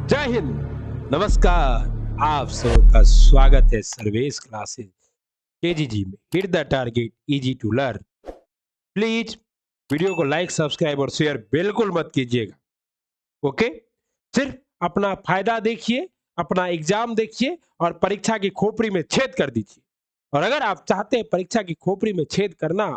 जय हिंद, नमस्कार। आप सबका स्वागत है सर्वेश क्लासेस केजीजी में। Hit the target, easy to learn. Please video को लाइक, सब्सक्राइब और शेयर बिल्कुल मत कीजिएगा। ओके, सिर्फ अपना फायदा देखिए, अपना एग्जाम देखिए और परीक्षा की खोपड़ी में छेद कर दीजिए। और अगर आप चाहते हैं परीक्षा की खोपड़ी में छेद करना,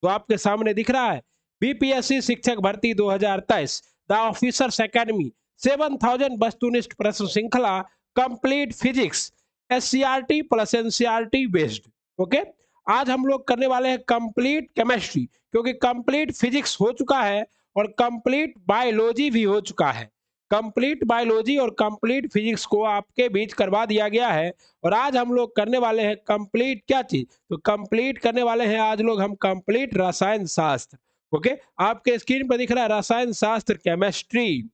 तो आपके सामने दिख रहा है बीपीएससी शिक्षक भर्ती 2023 द ऑफिसर्स एकेडमी 7000 वस्तुनिष्ठ प्रश्न श्रृंखला complete physics SCERT plus NCERT based. Okay, आज हम लोग करने वाले हैं कंप्लीट केमिस्ट्री, क्योंकि कंप्लीट फिजिक्स हो चुका है और कंप्लीट बायोलॉजी भी हो चुका है। कंप्लीट बायोलॉजी और कंप्लीट फिजिक्स को आपके बीच करवा दिया गया है और आज हम लोग करने वाले हैं कंप्लीट क्या चीज, तो कंप्लीट करने वाले हैं आज लोग हम कंप्लीट रसायन शास्त्र। ओके, आपके स्क्रीन पर दिख रहा है रसायन शास्त्र केमिस्ट्री।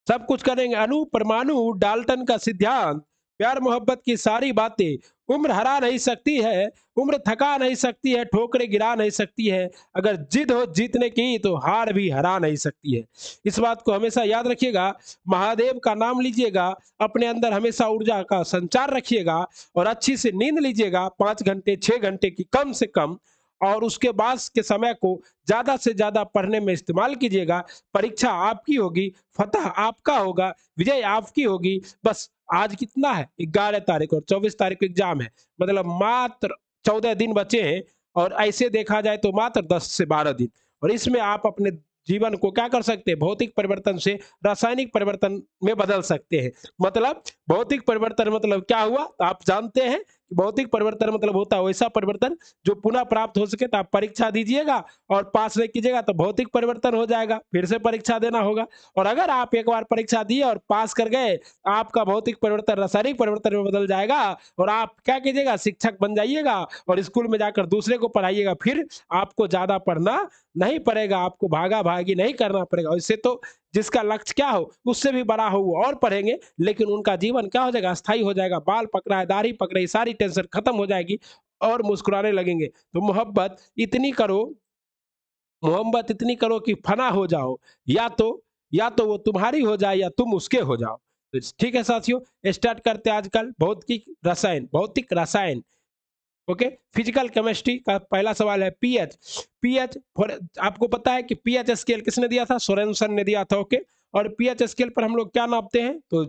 सब कुछ करेंगे, अणु परमाणु डाल्टन का सिद्धांत, प्यार मोहब्बत की सारी बातें। उम्र हरा नहीं सकती है, उम्र थका नहीं सकती है, ठोकरे गिरा नहीं सकती है, अगर जिद हो जीतने की तो हार भी हरा नहीं सकती है। इस बात को हमेशा याद रखिएगा। महादेव का नाम लीजिएगा, अपने अंदर हमेशा ऊर्जा का संचार रखिएगा और अच्छी से नींद लीजिएगा, 5 घंटे 6 घंटे की कम से कम। और उसके बाद के समय को ज्यादा से ज्यादा पढ़ने में इस्तेमाल कीजिएगा। परीक्षा आपकी होगी, फतह आपका होगा, विजय आपकी होगी। बस आज कितना है, 11 तारीख और 24 तारीख को एग्जाम है, मतलब मात्र 14 दिन बचे हैं। और ऐसे देखा जाए तो मात्र 10 से 12 दिन। और इसमें आप अपने जीवन को क्या कर सकते हैं, भौतिक परिवर्तन से रासायनिक परिवर्तन में बदल सकते हैं। मतलब भौतिक परिवर्तन मतलब क्या हुआ, तो आप जानते हैं कि भौतिक परिवर्तन मतलब होता है वैसा परिवर्तन जो पुनः प्राप्त हो सके। तो आप परीक्षा दीजिएगा और पास नहीं कीजिएगा तो भौतिक परिवर्तन हो जाएगा, फिर से परीक्षा देना होगा। और अगर आप एक बार परीक्षा दिए और पास कर गए, आपका भौतिक परिवर्तन रासायनिक परिवर्तन में बदल जाएगा और आप क्या कीजिएगा, शिक्षक बन जाइएगा और स्कूल में जाकर दूसरे को पढ़ाइएगा। फिर आपको ज्यादा पढ़ना नहीं पड़ेगा, आपको भागा भागी नहीं करना पड़ेगा। इससे तो जिसका लक्ष्य क्या हो उससे भी बड़ा हो वो और पढ़ेंगे, लेकिन उनका जीवन क्या हो जाएगा, अस्थायी हो जाएगा। बाल पकड़ा है, दाढ़ी पकड़ी, सारी टेंशन खत्म हो जाएगी और मुस्कुराने लगेंगे। तो मोहब्बत इतनी करो कि फना हो जाओ, या तो वो तुम्हारी हो जाए या तुम उसके हो जाओ। तो ठीक है साथियों, स्टार्ट करते हैं आजकल भौतिक रसायन। ओके, फिजिकल केमिस्ट्री का पहला सवाल है पीएच। पीएच फॉर आपको पता है कि पीएच स्केल किसने दिया था, सोरेनसन ने दिया था। ओके, और पीएच स्केल पर हम लोग क्या नापते हैं, तो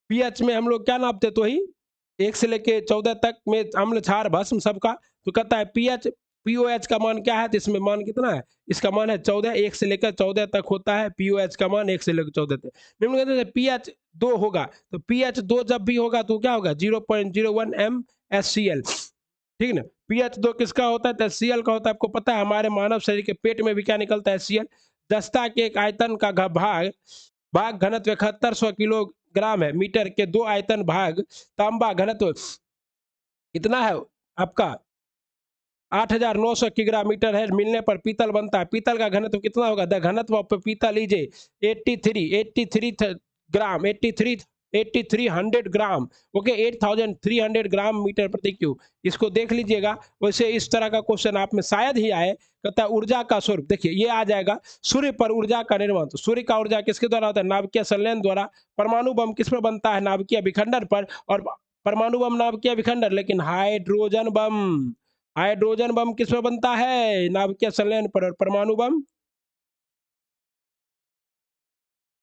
पीएच में हम लोग क्या नापते हैं, तो ही 1 से लेके 14 तक में अम्ल क्षार भस्म सबका। तो कहता है पीएच, पीओएच का मान क्या है, तो इसमें मान कितना है, इसका मान है 14। 1 से लेकर 14 तक होता है पीओएच का मान, 1 से लेकर 14 तक। निम्न कहते हैं पीएच 2 होगा, तो पीएच 2 जब भी होगा तो क्या होगा, 0.01 एम एस सी एल। ठीक है ना। पीएच 2 किसका होता है, तो एचसीएल का होता है। आपको पता है हमारे मानव शरीर के पेट में भी क्या निकलता है, एचसीएल। दस्ता के एक आयतन का भाग भाग घनत्व 7100 किलोग्राम है, मीटर के 2 आयतन भाग तांबा घनत्व कितना है आपका, 8900 किग्रा मीटर है। मिलने पर पीतल बनता है, पीतल का घनत्व कितना होगा, द घनत्व ऑफ पीतल is 83 gram, 8300 gram. Okay, 8300 gram metre प्रति क्यूब। इसको देख लीजिएगा। वैसे इस तरह का क्वेश्चन आप में शायद ही आए। कहता है ऊर्जा का स्वरूप, देखिए ये आ जाएगा, सूर्य पर ऊर्जा का निर्माण। तो सूर्य का ऊर्जा किसके द्वारा होता है, नाभिकीय संलयन द्वारा। परमाणु बम किस पर बनता है, नाभिकीय विखंडन पर। और परमाणु बम नाभिकीय विखंडन, लेकिन हाइड्रोजन बम किस पर बनता है, नाभिकीय संलयन पर। और परमाणु बम,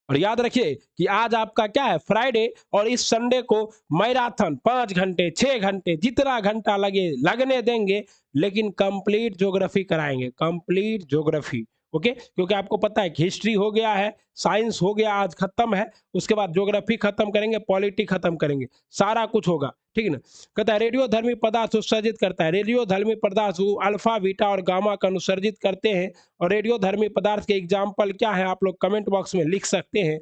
और याद रखिए कि आज आपका क्या है, फ्राइडे, और इस संडे को मैराथन 5 घंटे 6 घंटे जितना घंटा लगे लगने देंगे, लेकिन कंप्लीट ज्योग्राफी कराएंगे, कंप्लीट ज्योग्राफी। ओके, क्योंकि आपको पता है कि हिस्ट्री हो गया है, साइंस हो गया, आज खत्म है। उसके बाद ज्योग्राफी खत्म करेंगे, पॉलिटी खत्म करेंगे, सारा कुछ होगा। ठीक है ना। कहता है रेडियो धर्मी पदार्थ उत्सर्जित करता है, रेडियो धर्मी पदार्थ अल्फा बीटा और गामा का अनुसर्जित करते हैं। और रेडियो धर्मी पदार्थ के एग्जाम्पल क्या है, आप लोग कमेंट बॉक्स में लिख सकते हैं।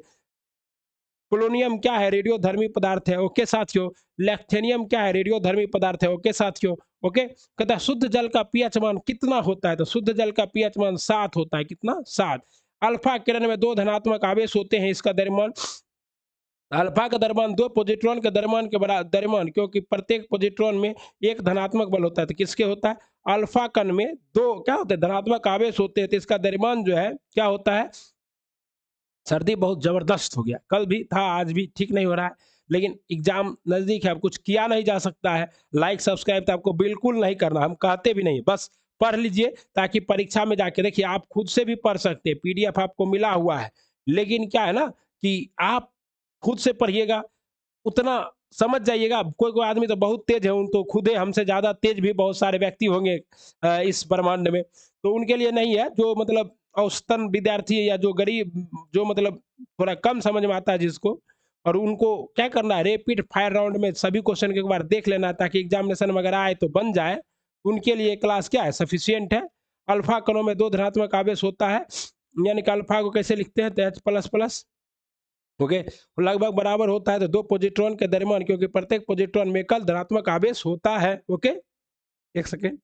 पोलोनियम क्या है, रेडियो धर्मी पदार्थ है। ओके साथियों, लेक्थेनियम क्या है, रेडियो धर्मी पदार्थ है। ओके साथियों। ओके, कहता है शुद्ध जल का पीएच मान कितना होता है, तो शुद्ध जल का पीएच मान 7 होता है। कितना, 7। अल्फा किरण में 2 धनात्मक आवेश होते हैं, इसका द्रव्यमान, अल्फा का द्रव्यमान 2 पॉजिट्रॉन के द्रव्यमान के बराबर द्रव्यमान, क्योंकि प्रत्येक पॉजिट्रॉन में एक धनात्मक बल होता है। तो किसके होता है, अल्फा कण में 2 क्या होते हैं, धनात्मक आवेश होते हैं। तो इसका द्रव्यमान जो है क्या होता है, सर्दी बहुत ज़बरदस्त हो गया, कल भी था, आज भी ठीक नहीं हो रहा है, लेकिन एग्ज़ाम नज़दीक है, अब कुछ किया नहीं जा सकता है। लाइक, सब्सक्राइब तो आपको बिल्कुल नहीं करना, हम कहते भी नहीं, बस पढ़ लीजिए ताकि परीक्षा में जाके देखिए आप खुद से भी पढ़ सकते हैं, पीडीएफ आपको मिला हुआ है। लेकिन क्या है ना कि आप खुद से पढ़िएगा, उतना समझ जाइएगा। कोई-कोई आदमी तो बहुत तेज़ है, उन तो खुद ही हमसे ज़्यादा तेज़ भी बहुत सारे व्यक्ति होंगे इस ब्रह्मांड में, तो उनके लिए नहीं है, जो मतलब औसतन विद्यार्थी है या जो गरीब, जो मतलब थोड़ा कम समझ में आता है जिसको, और उनको क्या करना है, रैपिड फायर राउंड में सभी क्वेश्चन को एक बार देख लेना है ताकि एग्जामिनेशन में अगर आए तो बन जाए। उनके लिए क्लास क्या है, सफिशिएंट है। अल्फा कणों में 2 धनात्मक आवेश होता है, यानी कि अल्फा को कैसे लिखते हैं, तो H++ ओके, लगभग बराबर होता है तो 2 पॉजिट्रॉन के दरमियान, क्योंकि प्रत्येक पॉजिट्रॉन में एकल धनात्मक आवेश होता है। Okay, 1 second.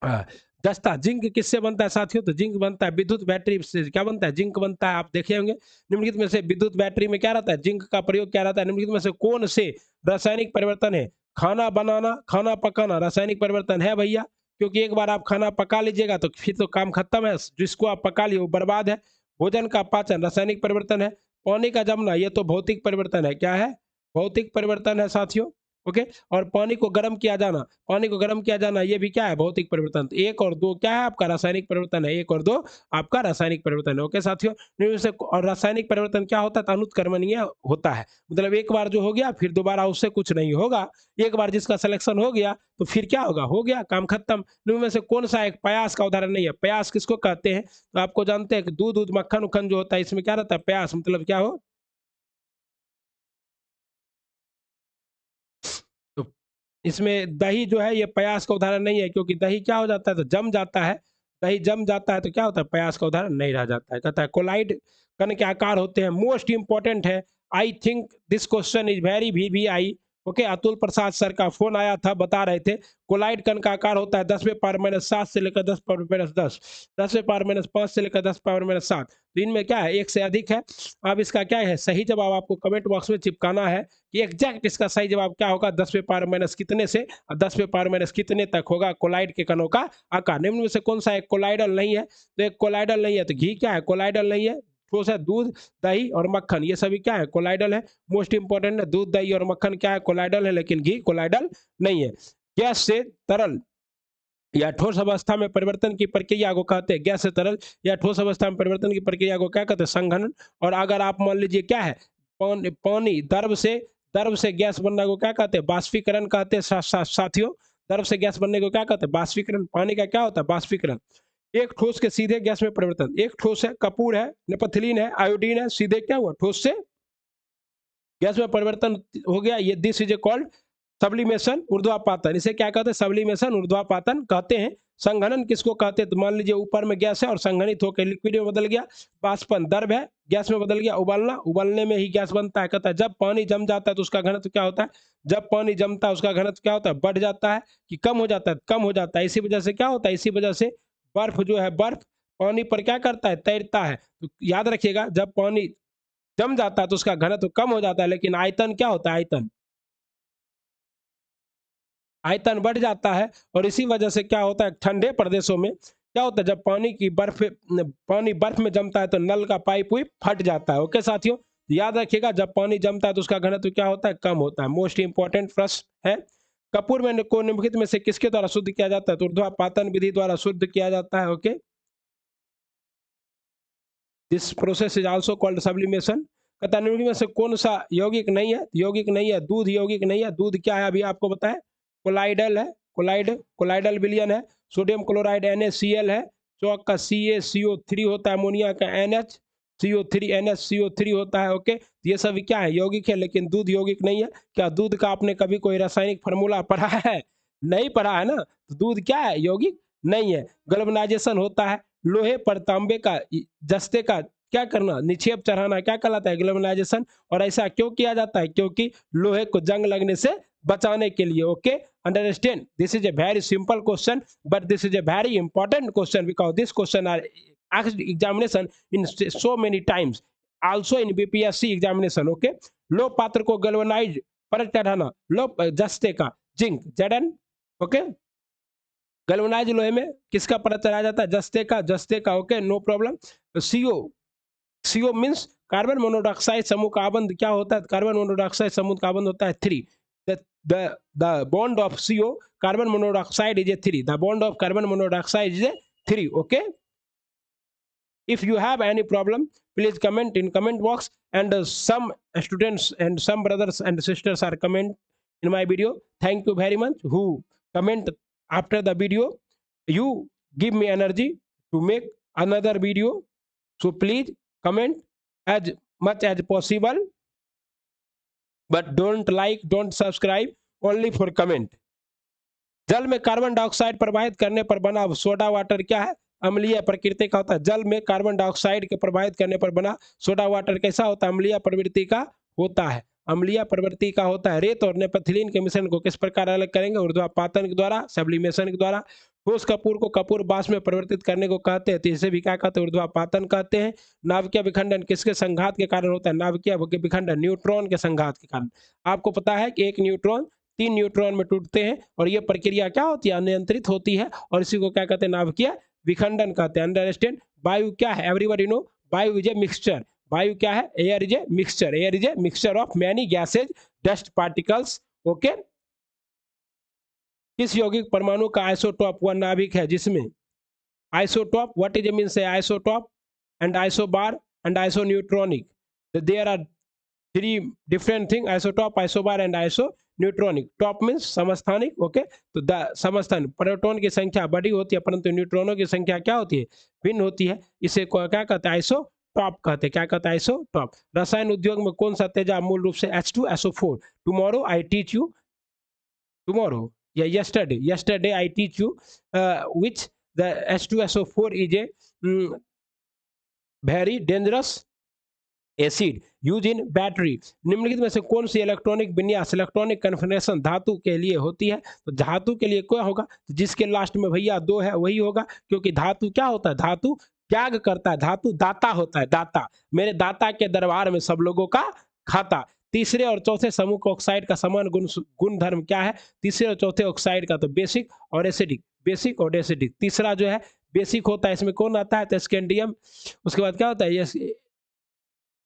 हाँ, दस्ता जिंक किससे बनता है साथियों, तो जिंक बनता है विद्युत बैटरी से। क्या बनता है, जिंक बनता है, आप देखे होंगे। निम्नलिखित में से विद्युत बैटरी में क्या रहता है, जिंक का प्रयोग क्या रहता है, निम्नलिखित में से कौन से रासायनिक परिवर्तन है, खाना बनाना, खाना पकाना रासायनिक परिवर्तन है भैया, क्योंकि एक बार आप खाना पका लीजिएगा तो फिर तो काम खत्म है, जिसको आप पका लिए वो बर्बाद है। भोजन का पाचन रासायनिक परिवर्तन है। पानी का जमना ये तो भौतिक परिवर्तन है, क्या है, भौतिक परिवर्तन है साथियों। ओके, और पानी को गर्म किया जाना, पानी को गर्म किया जाना ये भी क्या है, भौतिक परिवर्तन। तो 1 और 2 क्या है आपका, रासायनिक परिवर्तन है, 1 और 2 आपका रासायनिक परिवर्तन है। ओके साथियों, निम्न से और रासायनिक परिवर्तन क्या होता है, तो अनुत्क्रमणीय होता है, मतलब एक बार जो हो गया फिर दोबारा उससे कुछ नहीं होगा। एक बार जिसका सिलेक्शन हो गया तो फिर क्या होगा, हो गया काम खत्म। निम्न में से कौन सा एक प्यास का उदाहरण नहीं है, प्यास किसको कहते हैं, तो आपको जानते हैं कि दूध दूध मक्खन उक्खन जो होता है इसमें क्या रहता है, प्यास मतलब क्या हो, तो इसमें दही जो है ये प्यास का उदाहरण नहीं है, क्योंकि दही क्या हो जाता है, तो जम जाता है। दही जम जाता है तो क्या होता है, प्यास का उदाहरण नहीं रह जाता है। कहता है कोलाइड कण के आकार होते हैं, मोस्ट इंपॉर्टेंट है। I think this question is very VVI। Okay, Atul Prasad sir का फोन आया था, बता रहे थे कोलाइड कण का आकार होता है 10⁻⁷ से लेकर 10⁻⁻10, 10⁻⁵ से लेकर 10⁻⁷। तो इनमें क्या है, एक से अधिक है। अब इसका क्या है सही जवाब, आपको कमेंट बॉक्स में चिपकाना है कि एग्जैक्ट इसका सही जवाब क्या होगा, 10⁻⁻ कितने से और 10⁻⁻ कितने तक होगा कोलाइड के कणों का आकार। निम्न में से कौन सा एक कोलाइडल नहीं है, तो एक कोलाइडल नहीं है, तो घी क्या है, कोलाइडल नहीं है। ठोस है दूध, दही और मक्खन, ये सभी क्या है, कोलाइडल है। मोस्ट इंपॉर्टेंट है, दूध दही और मक्खन क्या है, कोलाइडल है, लेकिन घी कोलाइडल नहीं है। गैस से तरल या ठोस अवस्था में परिवर्तन की प्रक्रिया को कहते हैं, गैस से तरल या ठोस अवस्था में परिवर्तन की प्रक्रिया को क्या कहते हैं, संघनन। और अगर आप मान लीजिए क्या है, पानी द्रव से गैस बनने को क्या कहते हैं, बाष्पीकरण कहते हैं। साथियों, द्रव से गैस बनने को क्या कहते हैं, बाष्पीकरण। पानी का क्या होता है, बाष्पीकरण। एक ठोस के सीधे गैस में परिवर्तन, एक ठोस है, कपूर है, नेपथलीन है, आयोडीन है, सीधे क्या हुआ, ठोस से गैस में परिवर्तन हो गया, ये this is a called sublimation, ऊर्ध्वापातन। इसे क्या कहते हैं, सब्लिमेशन, ऊर्ध्वापातन कहते हैं। संघनन किसको कहते हैं, तो मान लीजिए ऊपर में गैस है और संघनित होकर लिक्विड में बदल गया। बाष्पन द्रव है, गैस में बदल गया। उबालना, उबालने में ही गैस बनता है। कहता है जब पानी जम जाता है तो उसका घनत्व क्या होता है, जब पानी जमता है उसका घनत्व क्या होता है, बढ़ जाता है कि कम हो जाता है, कम हो जाता है। इसी वजह से क्या होता है, इसी वजह से बर्फ जो है, बर्फ पानी पर क्या करता है, तैरता है। तो याद रखिएगा, जब पानी जम जाता है तो उसका घनत्व कम हो जाता है, लेकिन आयतन क्या होता है, आयतन, आयतन बढ़ जाता है। और इसी वजह से क्या होता है, ठंडे प्रदेशों में क्या होता है, जब पानी बर्फ में जमता है तो नल का पाइप हुई फट जाता है। ओके साथियों, याद रखिएगा, जब पानी जमता है तो उसका घनत्व क्या होता है, कम होता है। मोस्ट इंपॉर्टेंट प्रश्न है। कपूर में को निम्नलिखित में से किसके द्वारा शुद्ध किया जाता है, तो ऊर्ध्वापातन विधि द्वारा शुद्ध किया जाता है। Okay, this process is also called sublimation. कहता है निम्नलिखित में से कौन सा यौगिक नहीं है, यौगिक नहीं है, दूध यौगिक नहीं है। दूध क्या है, अभी आपको बताएं, कोलाइडल है, कोलाइडल विलयन है। सोडियम क्लोराइड NaCl है। चौक का CaCO3 होता है, अमोनिया का NH CO3 होता है। ओके, ये सभी क्या है, यौगिक है, लेकिन दूध यौगिक नहीं है। क्या दूध का आपने कभी कोई रासायनिक फार्मूला पढ़ा है, नहीं पढ़ा है ना, तो दूध क्या है, यौगिक नहीं है। गल्वनाइजेशन होता है, लोहे पर तांबे का जस्ते का क्या करना, निक्षेप चढ़ाना, क्या कहलाता है, ग्लोबलाइजेशन। और ऐसा क्यों किया जाता है, क्योंकि लोहे को जंग लगने से बचाने के लिए। Okay, understand, this is a very simple question, but this is a very important question, because this question are asked examination in so many times, also in BPSC examination. Okay, लो पात्र को गैल्वेनाइज पर चढ़ाना, लो जस्ते का zinc Zn। Okay, galvanise लोहे में किसका पता चला जाता है? जस्ते का। Okay, no problem. CO, CO means carbon monoxide समूह का बंध क्या होता है? कार्बन मोनोऑक्साइड समूह का बंध होता है 3। The bond of CO carbon monoxide is a 3। The bond of carbon monoxide is a 3। Okay, if you have any problem, please comment in comment box, and some students and some brothers and sisters are comment in my video. Thank you very much who comment after the video. You give me energy to make another video, so please comment as much as possible, but don't like, don't subscribe, only for comment. जल में carbon dioxide प्रवाहित करने पर बना soda water क्या है? अम्लीय प्रकृति का होता है। जल में कार्बन डाइऑक्साइड के प्रवाहित करने पर बना सोडा वाटर कैसा होता है? अम्लीय प्रवृत्ति का होता है। अम्लीय प्रवृत्ति का होता है। रेत और नेपथलीन के मिश्रण को किस प्रकार अलग करेंगे? ऊर्ध्वापातन के द्वारा, सब्लिमेशन के द्वारा। ठोस कपूर को कपूर बाष्प में परिवर्तित करने को कहते हैं, तो इसे भी क्या कहते हैं? ऊर्ध्वापातन कहते हैं। नाभिकीय विखंडन किसके संघात के कारण होता है? नाभिकीय विखंडन न्यूट्रॉन के संघात के कारण। आपको पता है कि एक न्यूट्रॉन 3 न्यूट्रॉन में टूटते हैं, और ये प्रक्रिया क्या होती है? अनियंत्रित होती है, और इसी को क्या कहते हैं? नाभिकीय विखंडन कहते हैं। अंडरस्टैंड? वायु क्या है? Everybody know, vayu is a mixture. वायु क्या है? Air is a mixture. Air is a mixture of many gases, dust particles. Okay, किस यौगिक परमाणु का आइसोटॉप व नाभिक है जिसमें isotope, what is means a isotope and isobar and isoneutronic? There are 3 different thing: isotope, isobar and isoneutronic. Top means समस्थानिक। Okay, तो द समस्थानिक प्रोटॉन की संख्या बड़ी होती है, परंतु न्यूट्रॉनों की संख्या क्या होती है? भिन्न होती है। इसे क्या कहते हैं? आइसोटॉप कहते हैं। क्या कहते हैं? आइसोटॉप। रसायन उद्योग में कौन सा तेजाब मूल रूप से H2SO4? Tomorrow I teach you, tomorrow या yesterday I teach you which the H2SO4 is a very dangerous acid use in battery. निम्नलिखित में से कौन सी इलेक्ट्रॉनिक विन्यास, इलेक्ट्रॉनिक कन्फिग्रेशन धातु के लिए होती है? तो धातु के लिए क्या होगा? जिसके लास्ट में भैया 2 है वही होगा, क्योंकि धातु क्या होता है? धातु त्याग करता है। धातु दाता होता है। दाता, मेरे दाता के दरबार में सब लोगों का खाता। तीसरे और चौथे समूह का ऑक्साइड का समान गुण धर्म क्या है? तीसरे और चौथे ऑक्साइड का तो बेसिक और एसिडिक, बेसिक और एसिडिक। तीसरा जो है बेसिक होता है, इसमें कौन आता है? तो स्कैंडियम। उसके बाद क्या होता है? ये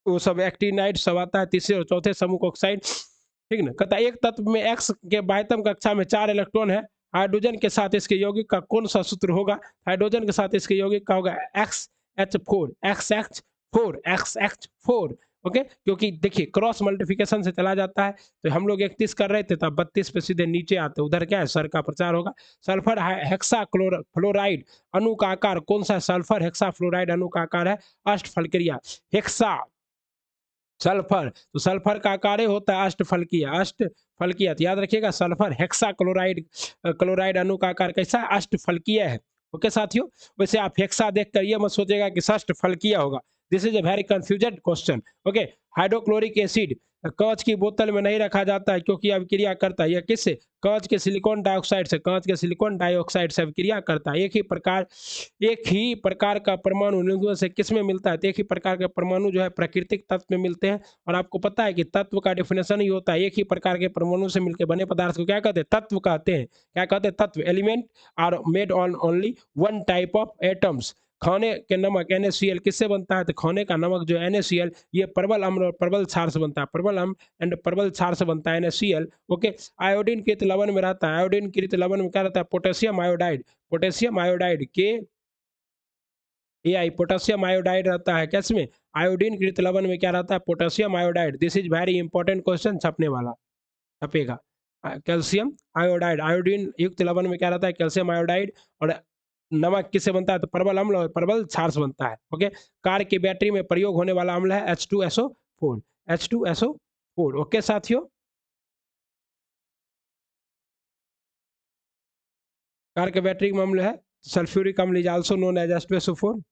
वो सब एक्टिनाइड सब आता है। तीसरे और चौथे समूह ऑक्साइड, ठीक ना। कहता है एक तत्व में एक्स के बाह्यतम कक्षा में 4 इलेक्ट्रॉन है, हाइड्रोजन के साथ इसके यौगिक का कौन सा सूत्र होगा? हाइड्रोजन के साथ इसके यौगिक का होगा XH4, XH4। ओके, क्योंकि देखिए क्रॉस मल्टीप्लिकेशन से चला जाता है, तो हम लोग 31 कर रहे थे, तब 32 पे सीधे नीचे आते, उधर क्या है? सर का प्रचार होगा। सल्फर हेक्सा फ्लोराइड अणु का आकार कौन सा? सल्फर हेक्सा फ्लोराइड अणु का आकार है अष्टफलक्रिया। हेक्सा सल्फर, तो सल्फर का आकार होता है अष्टफलकीय। अष्टफलकीय, तो याद रखिएगा सल्फर हेक्सा क्लोराइड अणु का आकार कैसा है? अष्टफलकीय है। ओके साथियों, वैसे आप हेक्सा देख कर ये मत सोचेगा कि षष्टफलकीय होगा। This is a very confusion question. Okay, hydrochloric acid कांच की बोतल में नहीं रखा जाता है, क्योंकि अभिक्रिया करता है। यह किससे? कांच के सिलिकॉन डाइऑक्साइड से। कांच के सिलिकॉन डाइऑक्साइड से अभिक्रिया करता है। एक ही प्रकार का परमाणु निम्न से किस में मिलता है? तो एक ही प्रकार का परमाणु जो है प्राकृतिक तत्व में मिलते हैं। और आपको पता है कि तत्व का डेफिनेशन ही होता है एक ही प्रकार के परमाणु से मिलकर बने पदार्थ को क्या कहते हैं? तत्व कहते हैं। क्या कहते हैं? तत्व। Element are made on only 1 type of atoms. खाने के नमक NaCl किससे बनता है? तो खाने का नमक जो NaCl ये प्रबल अम्ल और प्रबल क्षार से बनता है। प्रबल अम्ल एंड प्रबल क्षार से बनता है NaCl। ओके, आयोडीन कृत लवण में रहता है। आयोडीन कृत लवण में क्या रहता है? Potassium iodide. पोटेशियम आयोडाइड के AI पोटेशियम आयोडाइड रहता है। कैसे में? आयोडीन कृत लवण में क्या रहता है? Potassium iodide. This is very important question, छपने वाला, छपेगा। कैल्शियम आयोडाइड, आयोडीन युक्त लवण में क्या रहता है? Calcium iodide. और नमक किससे बनता है? तो प्रबल अम्ल और प्रबल क्षार से बनता है। ओके, कार की बैटरी में प्रयोग होने वाला अम्ल है H2SO4। H2SO4। ओके साथियों, कार के बैटरी में अम्ल है सल्फ्यूरिक अम्ल, is also known as H2SO4।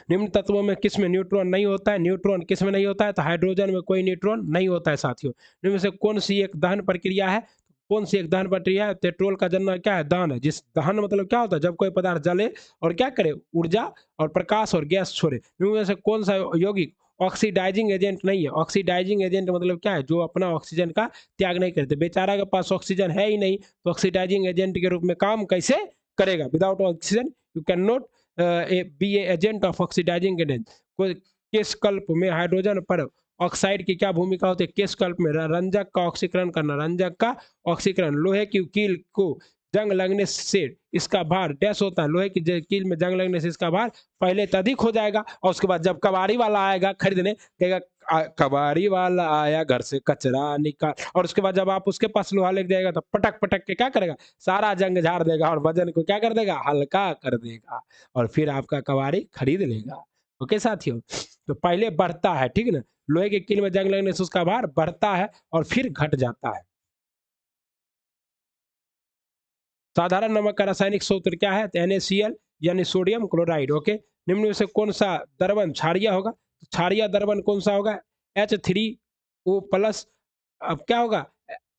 निम्न तत्वों में किस में न्यूट्रॉन नहीं होता है? न्यूट्रॉन किस में नहीं होता है? तो हाइड्रोजन में कोई न्यूट्रॉन नहीं होता है साथियों। निम्न से कौन सी एक दहन प्रक्रिया है? कौन सी एक दहन प्रक्रिया है? पेट्रोल का जन्म क्या है? दहन है। जिस दहन मतलब क्या होता है? जब कोई पदार्थ जले और क्या करे? ऊर्जा और प्रकाश और गैस छोड़े। निम्न में से कौन सा यौगिक ऑक्सीडाइजिंग एजेंट नहीं है। ऑक्सीडाइजिंग एजेंट मतलब क्या है, जो अपना ऑक्सीजन का त्याग नहीं करते। बेचारा के पास ऑक्सीजन है ही नहीं, तो ऑक्सीडाइजिंग एजेंट के रूप में काम कैसे करेगा? Without oxygen you can not be a agent of oxidizing agent. कोई केश कल्प में हाइड्रोजन पर ऑक्साइड की क्या भूमिका होती है? केश कल्प में रंजक का ऑक्सीकरण करना, रंजक का ऑक्सीकरण। लोहे की कील को जंग लगने से इसका भार डैश होता है, लोहे की कील में जंग लगने से इसका भार पहले तो अधिक हो जाएगा, और उसके बाद जब कबाड़ी वाला आएगा खरीदने, कहेगा कबाड़ी वाला आया घर से कचरा निकाल, और उसके बाद जब आप उसके पास लोहा लेके जाएगा तो पटक पटक के क्या करेगा? सारा जंग झाड़ देगा और वजन को क्या कर देगा? हल्का कर देगा, और फिर आपका कबाड़ी खरीद लेगा। ओके साथियों, तो पहले बढ़ता है, ठीक ना, लोहे की कील में जंग लगने से उसका भार बढ़ता है और फिर घट जाता है। साधारण नमक का रासायनिक सूत्र क्या है? तो NaCl यानी सोडियम क्लोराइड। ओके, निम्न में से कौन सा द्रवण क्षारीय होगा? क्षारीय द्रवण कौन सा होगा? H3O plus. अब क्या होगा?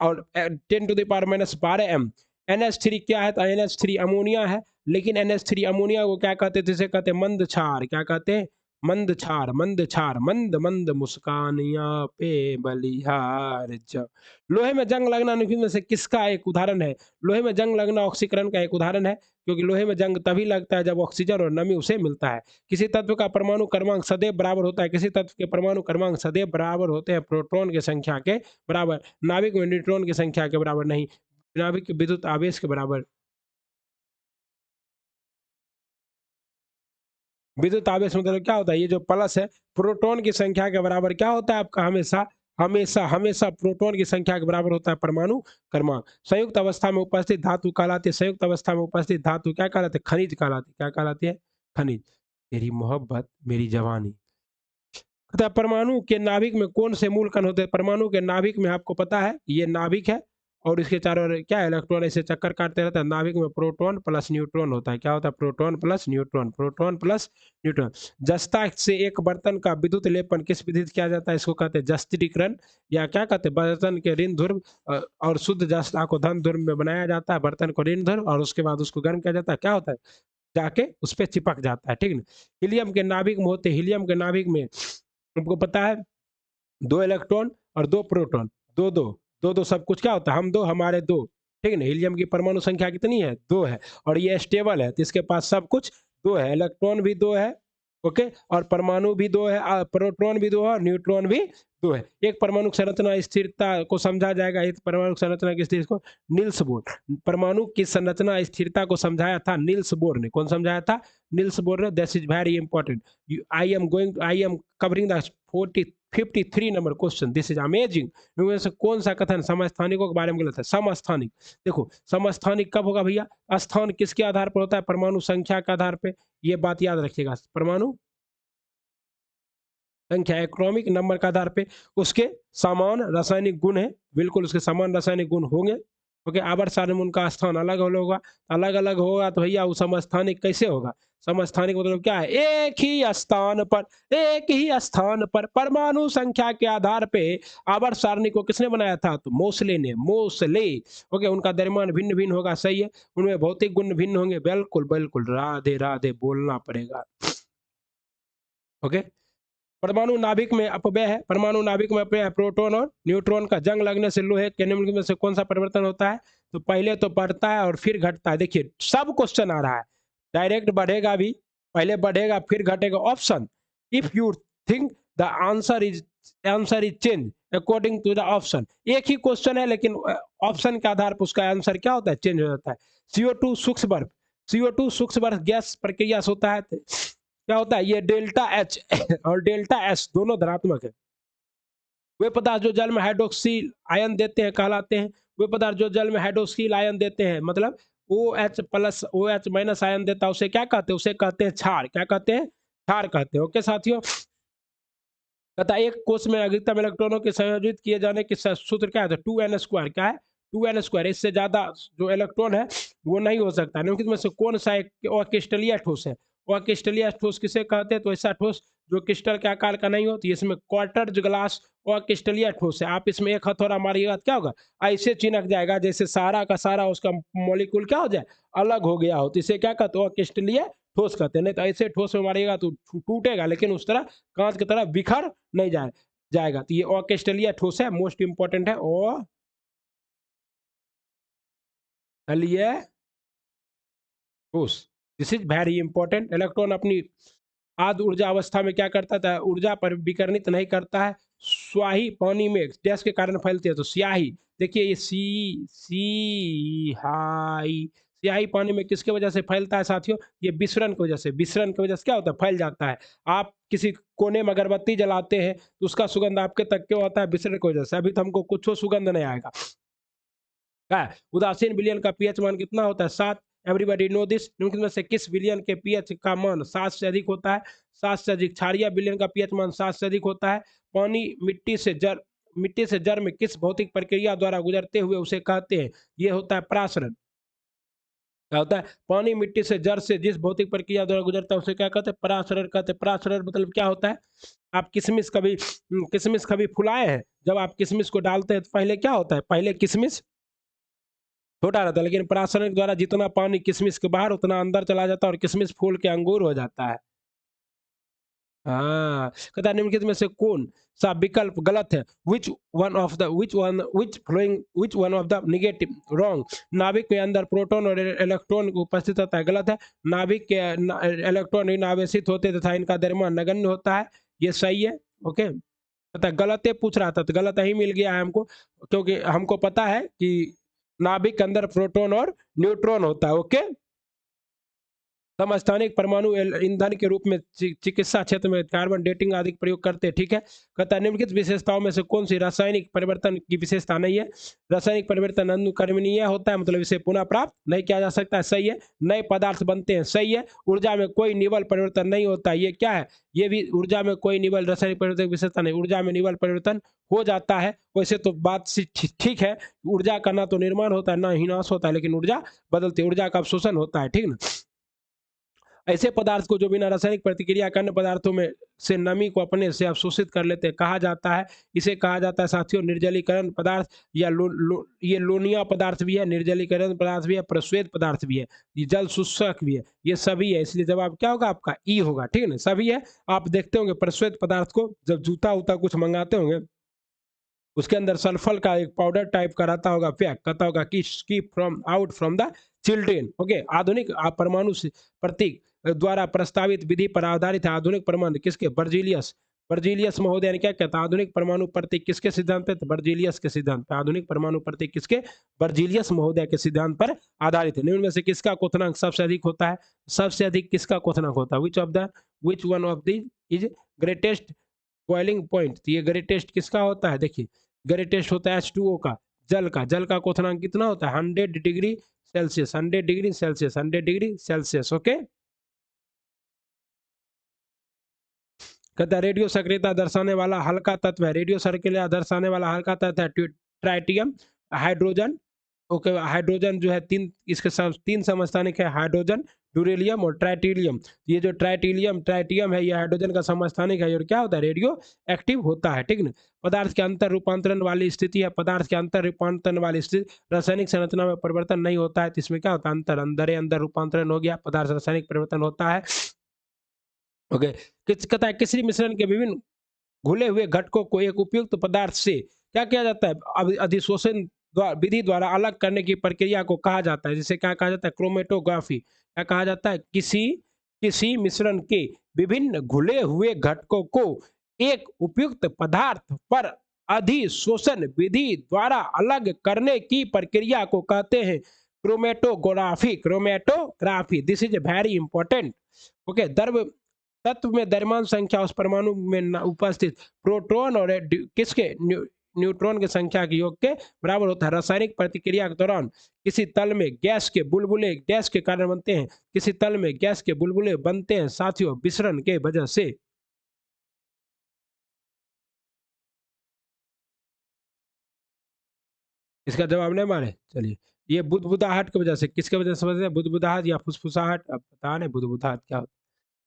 और 10⁻⁻12m। NH3 क्या है? तो NH3 अमोनिया है, लेकिन NH3 अमोनिया को क्या कहते थे? इसे कहते हैं मंद क्षार। क्या कहते हैं? मंद क्षार। मंद क्षार, मंद मंद मुस्कानिया पे बलिहार जब। लोहे में जंग लगना निम्न में से किसका एक उदाहरण है? लोहे में जंग लगना ऑक्सीकरण का एक उदाहरण है, क्योंकि लोहे में जंग तभी लगता है जब ऑक्सीजन और नमी उसे मिलता है। किसी तत्व का परमाणु क्रमांक सदैव बराबर होता है। किसी तत्व के परमाणु क्रमांक सदैव बराबर होते हैं प्रोटॉन की संख्या के बराबर। नाभिक में न्यूट्रॉन की संख्या के बराबर नहीं, नाभिक के विद्युत आवेश के बराबर। विद्युत आवेश मतलब क्या होता है? ये जो प्लस है, प्रोटॉन की संख्या के बराबर क्या होता है आपका? हमेशा हमेशा हमेशा प्रोटॉन की संख्या के बराबर होता है परमाणु क्रमांक। संयुक्त अवस्था में उपस्थित धातु कहलाती है, संयुक्त अवस्था में उपस्थित धातु क्या कहलाती है? खनिज कहलाती है। क्या कहलाती है? खनिज। तेरी मोहब्बत मेरी जवानी। अतः परमाणु के नाभिक में कौन से मूल कण होते हैं? परमाणु के नाभिक में आपको पता है ये नाभिक है, और इसके चारों ओर क्या है? इलेक्ट्रॉन ऐसे चक्कर काटते रहता है। नाभिक में प्रोटॉन प्लस न्यूट्रॉन होता है। क्या होता है? Proton plus neutron, proton plus neutron. जस्ता से एक बर्तन का विद्युत लेपन किस विधि से किया जाता है? इसको कहते हैं जस्तीकरण, या क्या कहते हैं? बर्तन के ऋण ध्रुव और शुद्ध जस्ता को धन ध्रुव में बनाया जाता है, बर्तन को ऋण ध्रुव, और उसके बाद उसको गर्म किया जाता है। क्या होता है? जाके उस पर चिपक जाता है, ठीक ना। हीलियम के नाभिक में होते, हीलियम के नाभिक में आपको पता है 2 इलेक्ट्रॉन और 2 प्रोटॉन। 2-2, 2-2 सब कुछ क्या होता है? हम 2 हमारे 2, ठीक है ना। हीलियम की परमाणु संख्या कितनी है? 2 है, और ये स्टेबल है, तो इसके पास सब कुछ 2 है। इलेक्ट्रॉन भी 2 है, ओके, और परमाणु भी 2 है, प्रोटॉन भी 2 है, और न्यूट्रॉन भी 2 है। एक परमाणु संरचना स्थिरता को समझा जाएगा। एक परमाणु संरचना की स्थिरता को नील्स बोर। परमाणु की संरचना स्थिरता को समझाया था नील्स बोर ने। कौन समझाया था? नील्स बोर ने। This is very important. I am covering the 53 number question. This is amazing. इनमें से कौन सा कथन समस्थानिकों के बारे में गलत है? समस्थानिक, देखो समस्थानिक कब होगा भैया? स्थान किसके आधार पर होता है? परमाणु संख्या के आधार पे। ये बात याद रखिएगा, परमाणु संख्या एटॉमिक नंबर के आधार पे उसके समान रासायनिक गुण है, बिल्कुल उसके समान रासायनिक गुण होंगे। ओके, आवर्त सारणी में उनका स्थान अलग अलग होगा, अलग अलग होगा, तो भैया वो समस्थानिक कैसे होगा? समस्थानिक मतलब क्या है? एक ही स्थान पर, एक ही स्थान पर परमाणु संख्या के आधार पे आवर्त सारणी को किसने बनाया था? तो मोसले ने, मोसले। ओके, उनका द्रव्यमान भिन्न भिन्न होगा, सही है, उनमें भौतिक गुण भिन्न होंगे, बिल्कुल बिल्कुल, राधे राधे बोलना पड़ेगा। ओके, परमाणु नाभिक में अपव्यय है। परमाणु नाभिक में अपव्यय है। प्रोटॉन और न्यूट्रॉन का जंग लगने से लोहे के निम्न में से कौन सा परिवर्तन होता है? तो पहले तो बढ़ता है और फिर घटता है। देखिए सब क्वेश्चन आ रहा है, डायरेक्ट बढ़ेगा भी, पहले बढ़ेगा फिर घटेगा। Option, if you think the answer is change according to the option. एक ही क्वेश्चन है, लेकिन ऑप्शन के आधार पर उसका आंसर क्या होता है? चेंज हो जाता है। CO2 सूक्ष्म बर्फ, CO2 सूक्ष्म बर्फ गैस प्रक्रिया से होता है, क्या होता है? ये डेल्टा H और डेल्टा S दोनों धनात्मक है। वे पदार्थ जो जल में हाइड्रोक्सिल आयन देते हैं कहलाते हैं। वे पदार्थ जो जल में हाइड्रोक्सिल आयन देते हैं, मतलब OH plus OH minus ion देता है, उसे क्या कहते हैं? उसे कहते हैं क्षार। क्या कहते हैं? क्षार कहते हैं। ओके साथियों, तथा एक कोष में अधिकतम इलेक्ट्रॉनों के संयोजित किए जाने के सूत्र क्या है? 2n²। क्या है? 2n²। इससे ज्यादा जो इलेक्ट्रॉन है वो नहीं हो सकता। निम्नलिखित में से कौन सा एक क्रिस्टलीय ठोस है? वह क्रिस्टलीय ठोस किसे कहते हैं? तो ऐसा ठोस जो क्रिस्टल के आकार का नहीं हो, तो इसमें क्वार्टर्ज ग्लास और क्रिस्टलीय ठोस है। आप इसमें एक हथौड़ा मारिएगा क्या होगा? ऐसे चिनक जाएगा जैसे सारा का सारा उसका मॉलिक्यूल क्या हो जाए? अलग हो गया हो, तो इसे क्या कहते हैं? क्रिस्टलीय ठोस कहते हैं। नहीं तो ऐसे ठोस में मारिएगा तो टूटेगा, लेकिन उस तरह कांच की तरह बिखर नहीं जाएगा। तो ये ऑर्केस्ट्रेलिया ठोस है, मोस्ट इंपॉर्टेंट है। ऑर्केस्ट्रेलिया ठोस, this is very important. Electron अपनी आद ऊर्जा अवस्था में क्या करता था, ऊर्जा पर विकर्णित नहीं करता है। स्याही पानी में गैस के कारण फैलती है, तो स्याही देखिए ये हाई स्याही पानी में किसके वजह से फैलता है साथियों, ये विसरण की वजह से। विसरण की वजह से क्या होता है, फैल जाता है। आप किसी कोने में अगरबत्ती जलाते हैं तो उसका सुगंध आपके तक क्यों आता है, विसरण की वजह से। अभी तो हमको कुछ सुगंध नहीं आएगा। क्या है? उदासीन विलयन का पीएच मान कितना होता है, 7। Everybody know this. निम्नलिखित में से किस विलयन के पीएच का मान 7 से अधिक होता है, 7 से अधिक। क्षारीय विलयन का पीएच मान 7 से अधिक होता है। पानी मिट्टी से जड़ में किस भौतिक प्रक्रिया द्वारा गुजरते हुए उसे कहते हैं, ये होता है परासरण। क्या होता है, पानी मिट्टी से जड़ से जिस भौतिक प्रक्रिया द्वारा गुजरता है उसे क्या कहते हैं, परासरण कहते हैं। परासरण मतलब क्या होता है, आप किशमिश कभी फुलाए हैं, जब आप किशमिश को डालते हैं तो पहले क्या होता है, पहले किशमिश छोटा रहता है, लेकिन परासरण के द्वारा जितना पानी किशमिश के बाहर उतना अंदर चला जाता है और किशमिश फूल के अंगूर हो जाता है। हाँ, कहता है निम्नलिखित में से कौन सा विकल्प गलत है, which one of the negative wrong. नाभिक के अंदर प्रोटॉन और इलेक्ट्रॉन उपस्थित होता है, गलत है। नाभिक के इलेक्ट्रॉन ऋण आवेशित होते तथा इनका द्रव्यमान नगण्य होता है, ये सही है। ओके, पता गलत है पूछ रहा था तो गलत ही मिल गया है हमको, क्योंकि हमको पता है कि नाभिक के अंदर प्रोटॉन और न्यूट्रॉन होता है। ओके, समस्थानिक परमाणु ईंधन के रूप में चिकित्सा क्षेत्र में कार्बन डेटिंग आदि का प्रयोग करते हैं, ठीक है। कहता है निम्नलिखित विशेषताओं में से कौन सी रासायनिक परिवर्तन की विशेषता नहीं है। रासायनिक परिवर्तन अनुकरणीय होता है, मतलब इसे पुनः प्राप्त नहीं किया जा सकता है, सही है। नए पदार्थ बनते हैं, सही है। ऊर्जा में कोई निवल परिवर्तन नहीं होता, ये क्या है, ये भी ऊर्जा में कोई निवल रासायनिक परिवर्तन की विशेषता नहीं। ऊर्जा में निवल परिवर्तन हो जाता है, वैसे तो बात ठीक है। ऊर्जा का ना तो निर्माण होता है ना ही नाश होता है, लेकिन ऊर्जा बदलती, ऊर्जा का अवशोषण होता है, ठीक ना। ऐसे पदार्थ को जो बिना रासायनिक प्रतिक्रिया के अन्य पदार्थों में से नमी को अपने से अवशोषित कर लेते हैं, कहा जाता है, इसे कहा जाता है साथियों निर्जलीकरण पदार्थ, या ये लोनिया पदार्थ भी है, निर्जलीकरण पदार्थ भी है, प्रस्वेद पदार्थ भी है, ये जल शुष्क भी है, ये सभी है। इसलिए जवाब क्या होगा आपका, ई होगा, ठीक है ना, सभी है। आप देखते होंगे प्रस्वेद पदार्थ को जब जूता उता कुछ मंगाते होंगे, उसके अंदर सल्फर का एक पाउडर टाइप का रहता होगा, पैक कहता होगा कि keep from out from the children. Okay, आधुनिक परमाणु प्रतीक द्वारा प्रस्तावित विधि पर आधारित है आधुनिक परमाणु किसके, बर्जीलियस। बर्जीलियस महोदय ने क्या कहता है, आधुनिक परमाणु प्रतीक किसके सिद्धांत पे, बर्जीलियस के सिद्धांत पर। आधुनिक परमाणु प्रतीक किसके, बर्जीलियस महोदय के सिद्धांत पर आधारित है। निम्न में से किसका क्वथनांक सबसे अधिक होता है, सबसे अधिक किसका क्वथनांक होता है, which one of the is greatest boiling point. तो ये ग्रेटेस्ट किसका होता है, देखिए ग्रेटेस्ट होता है H2O का, जल का क्वथनांक कितना होता है, 100 degree Celsius, 100 degree Celsius, 100 degree Celsius. Okay, कहता है रेडियो सक्रियता दर्शाने वाला हल्का तत्व है, रेडियो सक्रियता दर्शाने वाला हल्का तत्व है ट्राइटियम, हाइड्रोजन। ओके, हाइड्रोजन जो है इसके तीन समस्थानिक है, हाइड्रोजन, ड्यूरेलियम और ट्राइटिलियम। ये जो ट्राइटियम है, ये हाइड्रोजन का समस्थानिक है और क्या होता है, रेडियो एक्टिव होता है, ठीक ना। पदार्थ के अंतर रूपांतरण वाली स्थिति है, पदार्थ के अंतर रूपांतरण वाली स्थिति, रासायनिक संरचना में परिवर्तन नहीं होता है, तो इसमें क्या होता है, अंदर रूपांतरण हो गया, पदार्थ रासायनिक परिवर्तन होता है। ओके, कहता है किसी मिश्रण के विभिन्न घुले हुए घटकों को एक उपयुक्त पदार्थ से क्या किया जाता है, अधिशोषण विधि द्वारा अलग करने की प्रक्रिया को कहा जाता है, जिसे क्या कहा जाता है, क्रोमेटोग्राफी। क्या कहा जाता है, किसी किसी मिश्रण के विभिन्न घुले हुए घटकों को एक उपयुक्त पदार्थ पर अधिशोषण विधि द्वारा अलग करने की प्रक्रिया को कहते हैं chromatography. This is very important. Okay, द्रव तत्व में द्रव्यमान संख्या उस परमाणु में उपस्थित प्रोटॉन और किसके न्यूट्रॉन की संख्या के योग के बराबर होता है। रासायनिक प्रतिक्रिया के दौरान किसी तल में गैस के बुलबुले गैस के कारण बनते हैं, किसी तल में गैस के बुलबुले बनते हैं साथियों विसरण के वजह से। इसका जवाब नहीं मारे, चलिए। ये बुदबुदाहट की वजह से, किसके वजह से समझते हैं, बुदबुदाहट या फुसफुसाहट, अब पता नहीं बुदबुदाहट क्या होता है।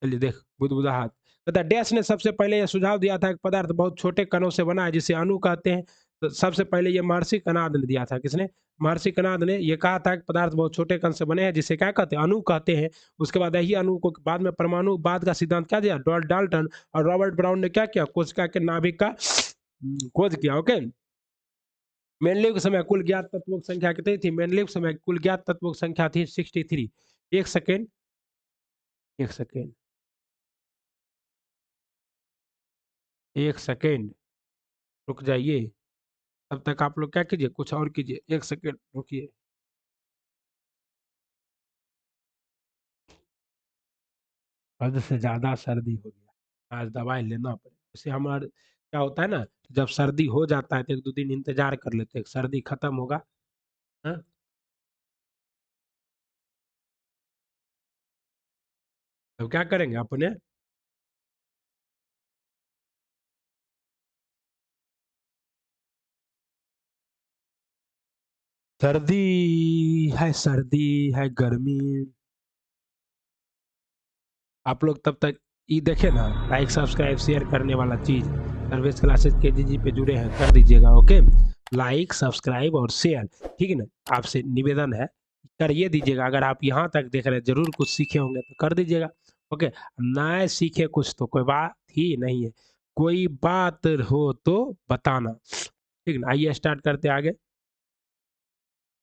चलिए देख, बुदबुदाहट। तथा डैश ने सबसे पहले यह सुझाव दिया था कि पदार्थ बहुत छोटे कणों से बना है जिसे अणु कहते हैं। तो सबसे पहले ये महर्षि कणाद ने दिया था। किसने? महर्षि कणाद ने ये कहा था कि पदार्थ बहुत छोटे कण से बने हैं, जिसे क्या कहते हैं? अणु कहते हैं। उसके बाद यही अणु को बाद में परमाणुवाद का सिद्धांत क्या दिया? डाल्टन और रॉबर्ट ब्राउन ने क्या किया? कोशिका के नाभिक का खोज किया। ओके, मेंडलीव के समय कुल ज्ञात तत्वों की संख्या कितनी थी? मेंडलीव के समय कुल ज्ञात तत्वों की संख्या थी 63। एक सेकेंड, एक सेकेंड, एक सेकेंड, रुक जाइए। तब तक आप लोग क्या कीजिए, कुछ और कीजिए। एक सेकेंड रुकिए। हद से ज्यादा सर्दी हो गया, आज दवाई लेना पड़ेगा। इससे हमारे क्या होता है ना, जब सर्दी हो जाता है तो 1-2 दिन इंतजार कर लेते हैं, सर्दी खत्म होगा। हाँ? तो क्या करेंगे अपने? सर्दी है गर्मी। आप लोग तब तक ये देखे ना, लाइक सब्सक्राइब शेयर करने वाला चीज सर्विस क्लासेस के जी पे जुड़े हैं, कर दीजिएगा। ओके, लाइक सब्सक्राइब और शेयर, ठीक है ना? आपसे निवेदन है, करिए दीजिएगा। अगर आप यहाँ तक देख रहे हैं, जरूर कुछ सीखे होंगे तो कर दीजिएगा। ओके, ना सीखे कुछ तो कोई बात ही नहीं है। कोई बात हो तो बताना, ठीक है ना? आइए स्टार्ट करते हैं आगे।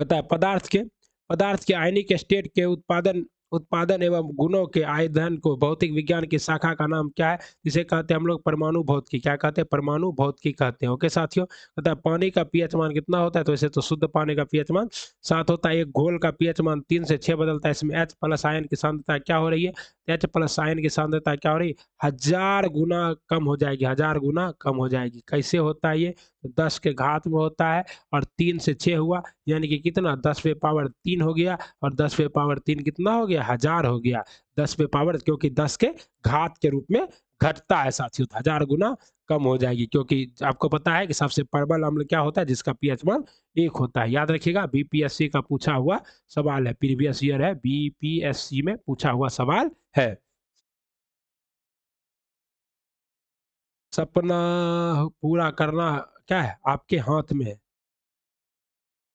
पता है पदार्थ के आयनिक स्टेट के उत्पादन उत्पादन एवं गुणों के आयधन को भौतिक विज्ञान की शाखा का नाम क्या है? जिसे कहते हैं हम लोग परमाणु भौतिकी। क्या कहते हैं? परमाणु भौतिकी कहते हैं। ओके साथियों, पता है पानी का पीएच मान कितना होता है? तो इसे तो शुद्ध पानी का पीएच मान 7 होता है। एक घोल का पीएच मान 3 से 6 बदलता है। इसमें H प्लस आयन की सांद्रता क्या हो रही है? H प्लस आयन की सांद्रता क्या हो रही है? 1000 गुना कम हो जाएगी, 1000 गुना कम हो जाएगी। कैसे होता है ये? तो 10 के घात में होता है, और 3 से 6 हुआ, यानी कि कितना? 10वीं पावर 3 हो गया, और 10वीं पावर 3 कितना हो गया? 1000 हो गया। 10वीं पावर, क्योंकि 10 के घात के रूप में घटता है साथियों, तो 1000 गुना कम हो जाएगी। क्योंकि आपको पता है कि सबसे प्रबल अम्ल क्या होता है? जिसका पीएच मान 1 होता है। याद रखिएगा, बीपीएससी का पूछा हुआ सवाल है, प्रीवियस ईयर है, बीपीएससी में पूछा हुआ सवाल है। सपना पूरा करना क्या है? आपके हाथ में है।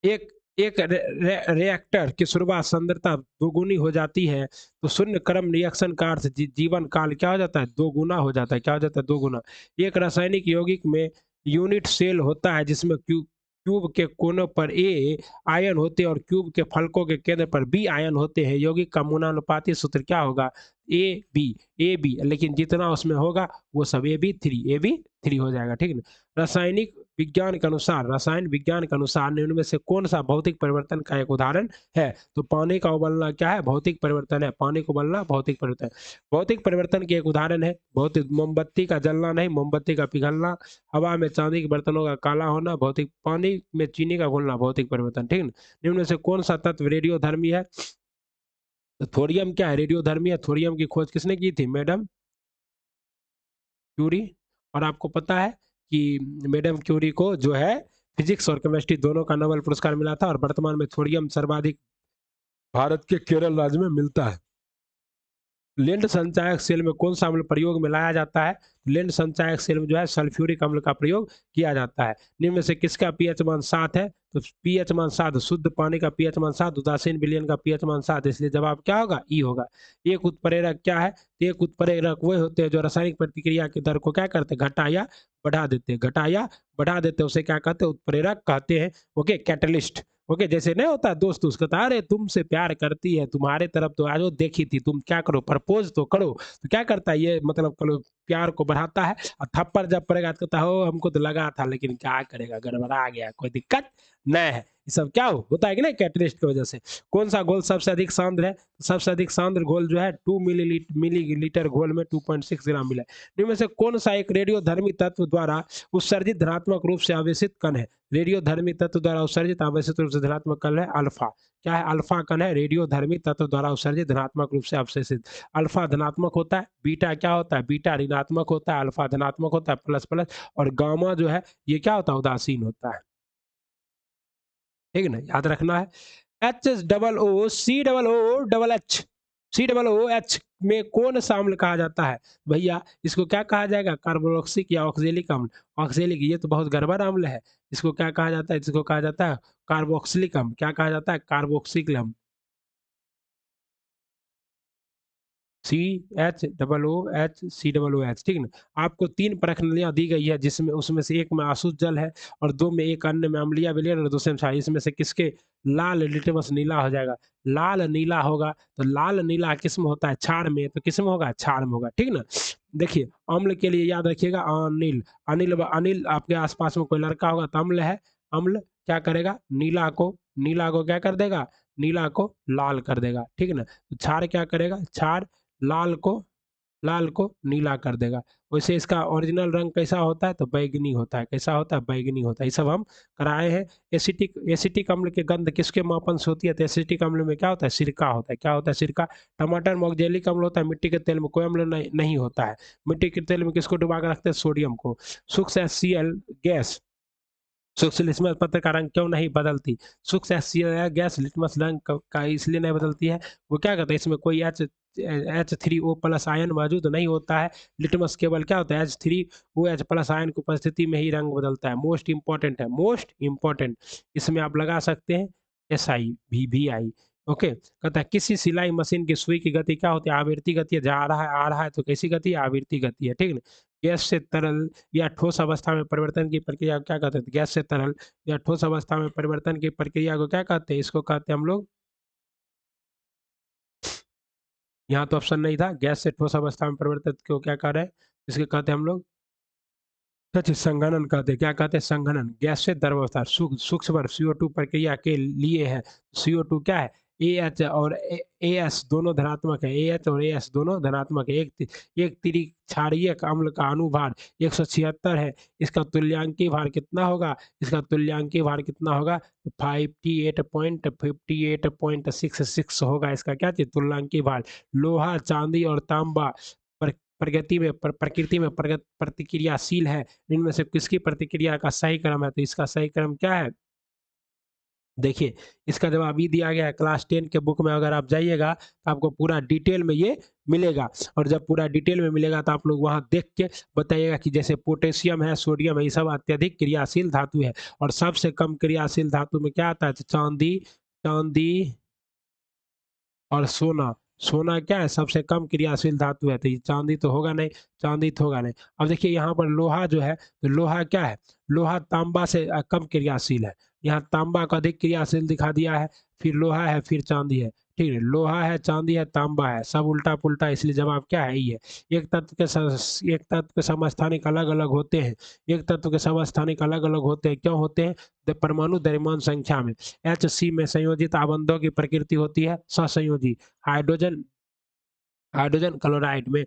एक एक रिएक्टर की शुरुआत सांद्रता दोगुनी हो जाती है, तो शून्य क्रम रिएक्शन का अर्थ जीवन काल क्या हो जाता है? 2 गुना हो जाता है। क्या हो जाता है? 2 गुना। एक रासायनिक यौगिक में यूनिट सेल होता है, जिसमें क्यूब के कोनों पर ए आयन होते हैं और क्यूब के फलकों के केंद्र पर बी आयन होते हैं। यौगिक का मोनानुपाती सूत्र क्या होगा? ए बी, लेकिन जितना उसमें होगा वो सब ए बी थ्री हो जाएगा, ठीक है ना? रासायनिक रसायन विज्ञान के अनुसार निम्न में से कौन सा भौतिक परिवर्तन का एक उदाहरण है? तो पानी का उबलना क्या है? भौतिक परिवर्तन है। पानी को उबलना भौतिक परिवर्तन। भौतिक परिवर्तन के एक उदाहरण है भौतिक मोमबत्ती का जलना नहीं, मोमबत्ती का पिघलना। हवा में चांदी के बर्तनों का काला होना भौतिक। पानी में चीनी का घुलना भौतिक परिवर्तन, ठीक है ना? निम्न में से कौन सा तत्व रेडियोधर्मी है? तो थोरियम क्या है? रेडियोधर्मी है। थोरियम की खोज किसने की थी? Madam Curie. और आपको पता है कि मैडम क्यूरी को जो है फिजिक्स और केमिस्ट्री दोनों का नोबेल पुरस्कार मिला था, और वर्तमान में थोरियम सर्वाधिक भारत के केरल राज्य में मिलता है। लेंड संचायक सेल में कौन सा अम्ल प्रयोग में लाया जाता है? लेंड संचायक सेल में जो है सल्फ्यूरिक अम्ल का प्रयोग किया जाता है। निम्न में से किसका पीएच मान 7 है? तो पीएच मान 7, शुद्ध पानी का पीएच मान 7, उदासीन विलयन का पीएच मान 7, इसलिए जवाब क्या होगा? ई होगा। एक उत्प्रेरक क्या है? तो एक उत्प्रेरक वो होते हैं जो रासायनिक प्रतिक्रिया के दर को क्या करते हैं? घटा या बढ़ा देते हैं। घटा या बढ़ा देते हैं, उसे क्या कहते हैं? उत्प्रेरक कहते हैं। Okay, catalyst. ओके, जैसे नहीं होता दोस्त उसका, अरे तुमसे प्यार करती है, तुम्हारे तरफ तो आज वो देखी थी, तुम क्या करो, प्रपोज तो करो। तो क्या करता है ये? मतलब करो, प्यार को बढ़ाता है। और थप्पड़ जब पड़ेगा तो कहता है हो हमको तो लगा था, लेकिन क्या करेगा, गड़बड़ा गया, कोई दिक्कत नहीं है। ये सब क्या होता है कि नहीं? कैटलिस्ट की वजह से। कौन सा घोल सबसे अधिक सांद्र है? सबसे अधिक सांद्र घोल जो है 2 मिलीलीटर घोल में 2.6 ग्राम मिला है। इनमें से कौन सा एक रेडियोधर्मी तत्व द्वारा उत्सर्जित धनात्मक रूप से आवेशित कण है? रेडियोधर्मी तत्व द्वारा उत्सर्जित आवेशित रूप से धनात्मक कण है अल्फा। क्या है? अल्फा कण है रेडियोधर्मी तत्व द्वारा उत्सर्जित धनात्मक रूप से अवशेषित। अल्फा धनात्मक होता है, बीटा क्या होता है? बीटा ऋणात्मक होता है, अल्फा धनात्मक होता है, प्लस प्लस। और गामा जो है ये क्या होता है? उदासीन होता है, ठीक है ना? याद रखना है। H double O C double O double H, COOH में कौन सा अम्ल कहा जाता है? भैया इसको क्या कहा जाएगा? कार्बोक्सिलिक या ऑक्जेलिक अम्ल? ऑक्जेलिक, ये तो बहुत गड़बड़ अम्ल है। इसको क्या कहा जाता है? इसको कहा जाता है कार्बोक्सिलिक अम्ल। क्या कहा जाता है? कार्बोक्सिलिक अम्ल। CHOOH, ठीक ना? आपको 3 प्रणालियाँ दी गई है, जिसमें उसमें से एक में अशुद्ध जल है और 2 में, एक अन्य में अम्लीय विलयन और दूसरे में क्षारीय। इसमें से किसके लाल लिटमस नीला हो जाएगा? लाल नीला होगा, तो लाल नीला किसमें होता है? क्षार में। तो किसमें होगा? क्षार में होगा, ठीक ना? देखिए, अम्ल के लिए याद रखिएगा अनिल। अनिल आपके आस-पास में कोई लड़का होगा तो अम्ल है। अम्ल क्या करेगा? नीला को क्या कर देगा? नीला को लाल कर देगा, ठीक ना? तो क्षार क्या करेगा? क्षार लाल को नीला कर देगा। वैसे इसका ओरिजिनल रंग कैसा होता है? तो बैंगनी होता है। कैसा होता है? बैंगनी होता है। ये सब हम कराए हैं। एसिटिक एसिटिक अम्ल की गंध किसके मापन से होती है? तो एसिटिक अम्ल में क्या होता है? सिरका होता है। क्या होता है? सिरका। टमाटर में ऑक्जेलिक अम्ल होता है। मिट्टी के तेल में कोई अम्ल नहीं होता है। मिट्टी के तेल में किसको डुबा के रखते हैं? सोडियम को। सूक्ष्म HCl गैस, सूक्ष्म लिटमस पत्र का रंग क्यों नहीं बदलती? सूक्ष्म HCl गैस लिटमस रंग का इसलिए नहीं बदलती है, वो क्या कहते हैं, इसमें कोई H3O+ आयन मौजूद नहीं होता है। लिटमस केवल क्या होता है? H3OH+ आयन की उपस्थिति में ही रंग बदलता है। मोस्ट इंपॉर्टेंट है, मोस्ट इंपॉर्टेंट। इसमें आप लगा सकते हैं SI, VI। ओके, कहता है किसी सिलाई मशीन की सुई की गति क्या होती है? आवृत्ति गति है। जा रहा है, आ रहा है, तो कैसी गति है? आवृत्ति गति है, ठीक है। गैस से तरल या ठोस अवस्था में परिवर्तन की प्रक्रिया को क्या कहते हैं? गैस से तरल या ठोस अवस्था में परिवर्तन की प्रक्रिया को क्या कहते हैं? इसको कहते हैं हम लोग, यहाँ तो ऑप्शन नहीं था। गैस से ठोस अवस्था में परिवर्तित को क्या कह रहे हैं? इसके कहते हैं हम लोग सच संघनन कहते हैं। क्या कहते हैं? संघनन। गैस से द्रव अवस्था सूक्ष्म CO2 प्रक्रिया के लिए है। CO2 क्या है? AH और AS दोनों धनात्मक है। AH और AS दोनों धनात्मक है। एक त्रिक क्षारीय अम्ल का अणुभार 176 है। इसका तुल्यांकीय भार कितना होगा? इसका तुल्यांकीय भार कितना होगा? 58.66 होगा। इसका क्या चीज? तुल्यांकीय भार। लोहा, चांदी और तांबा प्रकृति में प्रतिक्रियाशील है। इनमें से किसकी प्रतिक्रिया का सही क्रम है? तो इसका सही क्रम क्या है? देखिए, इसका जवाब ई दिया गया है। क्लास 10 के बुक में अगर आप जाइएगा तो आपको पूरा डिटेल में ये मिलेगा, और जब पूरा डिटेल में मिलेगा तो आप लोग वहाँ देख के बताइएगा कि जैसे पोटेशियम है, सोडियम है, ये सब अत्यधिक क्रियाशील धातु है। और सबसे कम क्रियाशील धातु में क्या आता है? तो चांदी, चांदी और सोना। सोना क्या है? सबसे कम क्रियाशील धातु है, तो ये चांदी तो होगा नहीं। चांदी तो होगा नहीं। अब देखिए यहाँ पर लोहा जो है, तो लोहा क्या है? लोहा तांबा से कम क्रियाशील है। यहाँ तांबा का अधिक क्रियाशील दिखा दिया है, फिर लोहा है, फिर चांदी है, ठीक है। लोहा है, चांदी है, तांबा है, सब उल्टा पुल्टा, इसलिए जवाब क्या है? ये है। एक तत्व के समस्थानिक अलग अलग होते हैं। एक तत्व के समस्थानिक अलग अलग होते हैं, क्यों होते हैं? परमाणु द्रव्यमान संख्या में। HC में संयोजित आबंधों की प्रकृति होती है सहसंयोजी। हाइड्रोजन हाइड्रोजन क्लोराइड में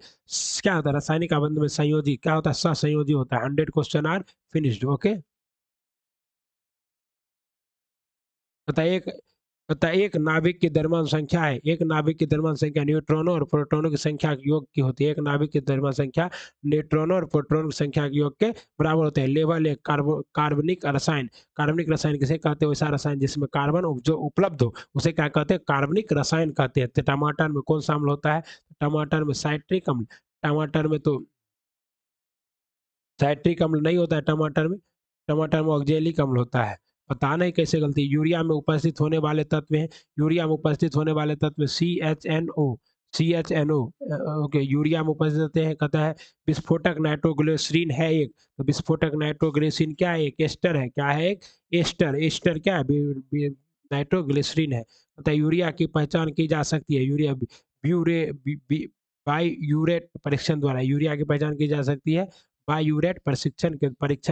क्या होता है? रासायनिक आबंध में संयोजी क्या होता है? सहसंयोजी होता है। 100 क्वेश्चन आर फिनिश्ड। ओके, बताइए। बताइए, एक नाभिक की द्रव्यमान संख्या है। एक नाभिक की द्रव्यमान संख्या न्यूट्रॉनों और प्रोटॉनों की संख्या के योग की होती है। एक नाभिक की द्रव्यमान संख्या न्यूट्रॉनों और प्रोटॉनों की संख्या के योग के बराबर होते हैं। लेवल एक कार्बनिक रसायन। कार्बनिक रसायन किसे कहते हैं? वैसा रसायन जिसमें कार्बन जो उपलब्ध हो उसे क्या कहते हैं? कार्बनिक रसायन कहते हैं। तो टमाटर में कौन सा अम्ल होता है? टमाटर में साइट्रिक अम्ल। टमाटर में तो साइट्रिक अम्ल नहीं होता है टमाटर में। टमाटर में ऑक्जेलिक अम्ल होता है। पता नहीं कैसे गलती। यूरिया में उपस्थित होने वाले तत्व हैं। यूरिया में उपस्थित होने वाले तत्व CHNO। ओके, यूरिया में उपस्थित होते हैं, कहता है विस्फोटक नाइट्रोग्लिसरीन है एक। तो विस्फोटक नाइट्रोग्लिसरीन क्या है? एक एस्टर है। क्या है? एक एस्टर। एस्टर क्या है? नाइट्रोग्लिसरीन है। मतलब यूरिया की पहचान की जा सकती है। यूरिया ब्यूरे बाईयूरेट परीक्षण द्वारा यूरिया की पहचान की जा सकती है। बायूरेट परीक्षण के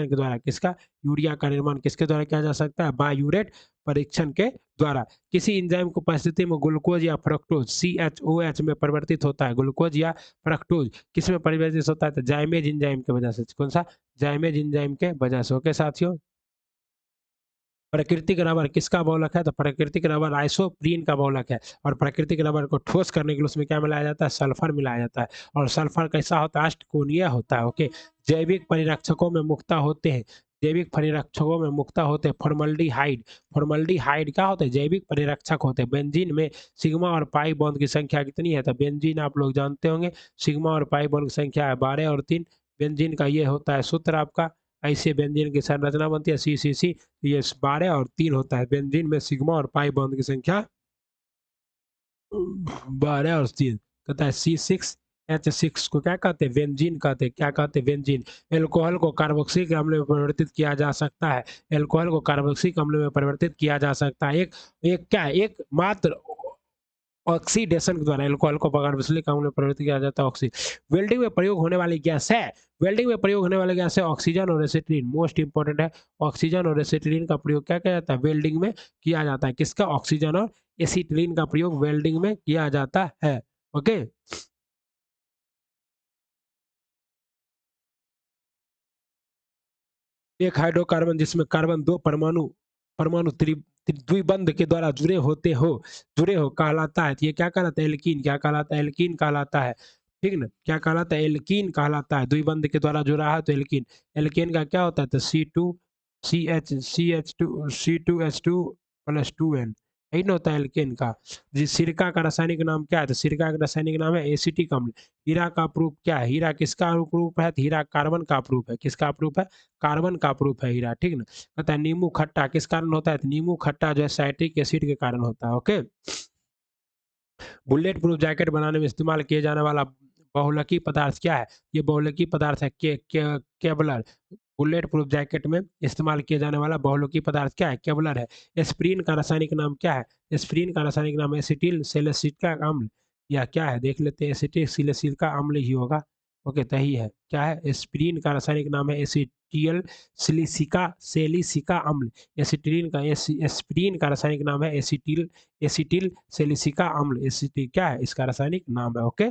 द्वारा। किसका? यूरिया का निर्माण किसके द्वारा किया जा सकता है? बायूरेट परीक्षण के द्वारा। किसी एंजाइम की उपस्थिति में ग्लूकोज या फ्रक्टोज CHOH में परिवर्तित होता है। ग्लूकोज या फ्रक्टोज किस में परिवर्तित होता है? तो जाइमेज एंजाइम की वजह से। कौन सा? जाइमेज एंजाइम के वजह से। ओके साथियों, प्राकृतिक रबर किसका बहुलक है? तो प्राकृतिक रबर आइसोप्रीन का बहुलक है। और प्राकृतिक रबर को ठोस करने के लिए उसमें क्या मिलाया जाता है? सल्फर मिलाया जाता है। और सल्फर कैसा होता है? अष्टकोणीय होता है। ओके, जैविक परिरक्षकों में मुख्यतः होते हैं। जैविक परिरक्षकों में मुख्यतः होते हैं फॉर्मल्डिहाइड। फॉर्मल्डिहाइड क्या होते हैं? जैविक परिरक्षक होते हैं। बेंजीन में सिग्मा और पाई बॉन्ड की संख्या कितनी है? तो बेंजीन आप लोग जानते होंगे सिग्मा और पाई बॉन्ड की संख्या है 12 और 3। बेंजीन का ये होता है सूत्र आपका, ऐसे बेंजीन की संरचना बनती है CCC, ये 12 और 3 होता है। बेंजीन में सिग्मा और पाई बॉन्ड की संख्या 12 और 3 कहता है। C6H6 को क्या कहते हैं? बेंजीन कहते हैं। क्या कहते हैं? बेंजीन। एल्कोहल को कार्बोक्सिलिक अम्ल में परिवर्तित किया जा सकता है। एल्कोहल को कार्बोक्सिलिक अम्ल में परिवर्तित किया जा सकता है। एक एक क्या है? एक मात्र ऑक्सीडेशन के द्वारा एल्कोहल को कार्बोक्सिलिक अम्ल में परिवर्तित किया जाता है। ऑक्सी वेल्डिंग में प्रयोग होने वाली गैस है। वेल्डिंग में प्रयोग होने वाली गैस है ऑक्सीजन और एसिटिलीन। मोस्ट इंपॉर्टेंट है, ऑक्सीजन और एसिटिलीन का प्रयोग क्या किया जाता है? वेल्डिंग में किया जाता है। किसका? ऑक्सीजन और एसिटिलीन का प्रयोग वेल्डिंग में किया जाता है। ओके। एक हाइड्रोकार्बन जिसमें कार्बन दो परमाणु परमाणु द्विबंध के द्वारा जुड़े हो कहलाता है। तो ये क्या कहलाता है? एल्कीन। क्या कहलाता है? एल्कीन कहलाता है। ठीक ना? क्या कहलाता है? एल्कीन कहलाता है। द्विबंध के द्वारा जुड़ा है तो एल्कीन। एल्कीन का क्या होता है? तो C2H2 प्लस 2N, यही ना होता है एल्केन का। जी, सिरका का रासायनिक नाम क्या है? तो सिरका का रासायनिक नाम है एसिटिक अम्ल। हीरा का प्रूफ क्या है? हीरा किसका प्रूफ है? तो हीरा कार्बन का प्रूफ है। किसका प्रूफ है? कार्बन का प्रूफ है हीरा। ठीक ना? कहता है नींबू खट्टा किस कारण होता है? तो नींबू खट्टा जो है साइट्रिक एसिड के कारण होता है। ओके। बुलेट प्रूफ जैकेट बनाने में इस्तेमाल किए जाने वाला बहुलकी पदार्थ क्या है? ये बहुलकी पदार्थ है केवलर। बुलेट प्रूफ जैकेट में इस्तेमाल किया जाने वाला बहुलकी पदार्थ क्या है? केवलर है। एस्प्रिन का रासायनिक नाम क्या है? एस्प्रिन का रासायनिक नाम एसिटिल सैलिसिलिक अम्ल, या क्या है? देख लेते हैं, एसिटिल सैलिसिलिक अम्ल ही होगा। ओके, सही है। क्या है? एस्प्रिन का रासायनिक नाम है एसिटिल सेलिसिका अम्ल। एसिटिलीन का एस्प्रिन का रासायनिक नाम है एसिटिल एसिटिल सैलिसिका अम्ल। एसिटिल क्या है? इसका रासायनिक नाम है। ओके।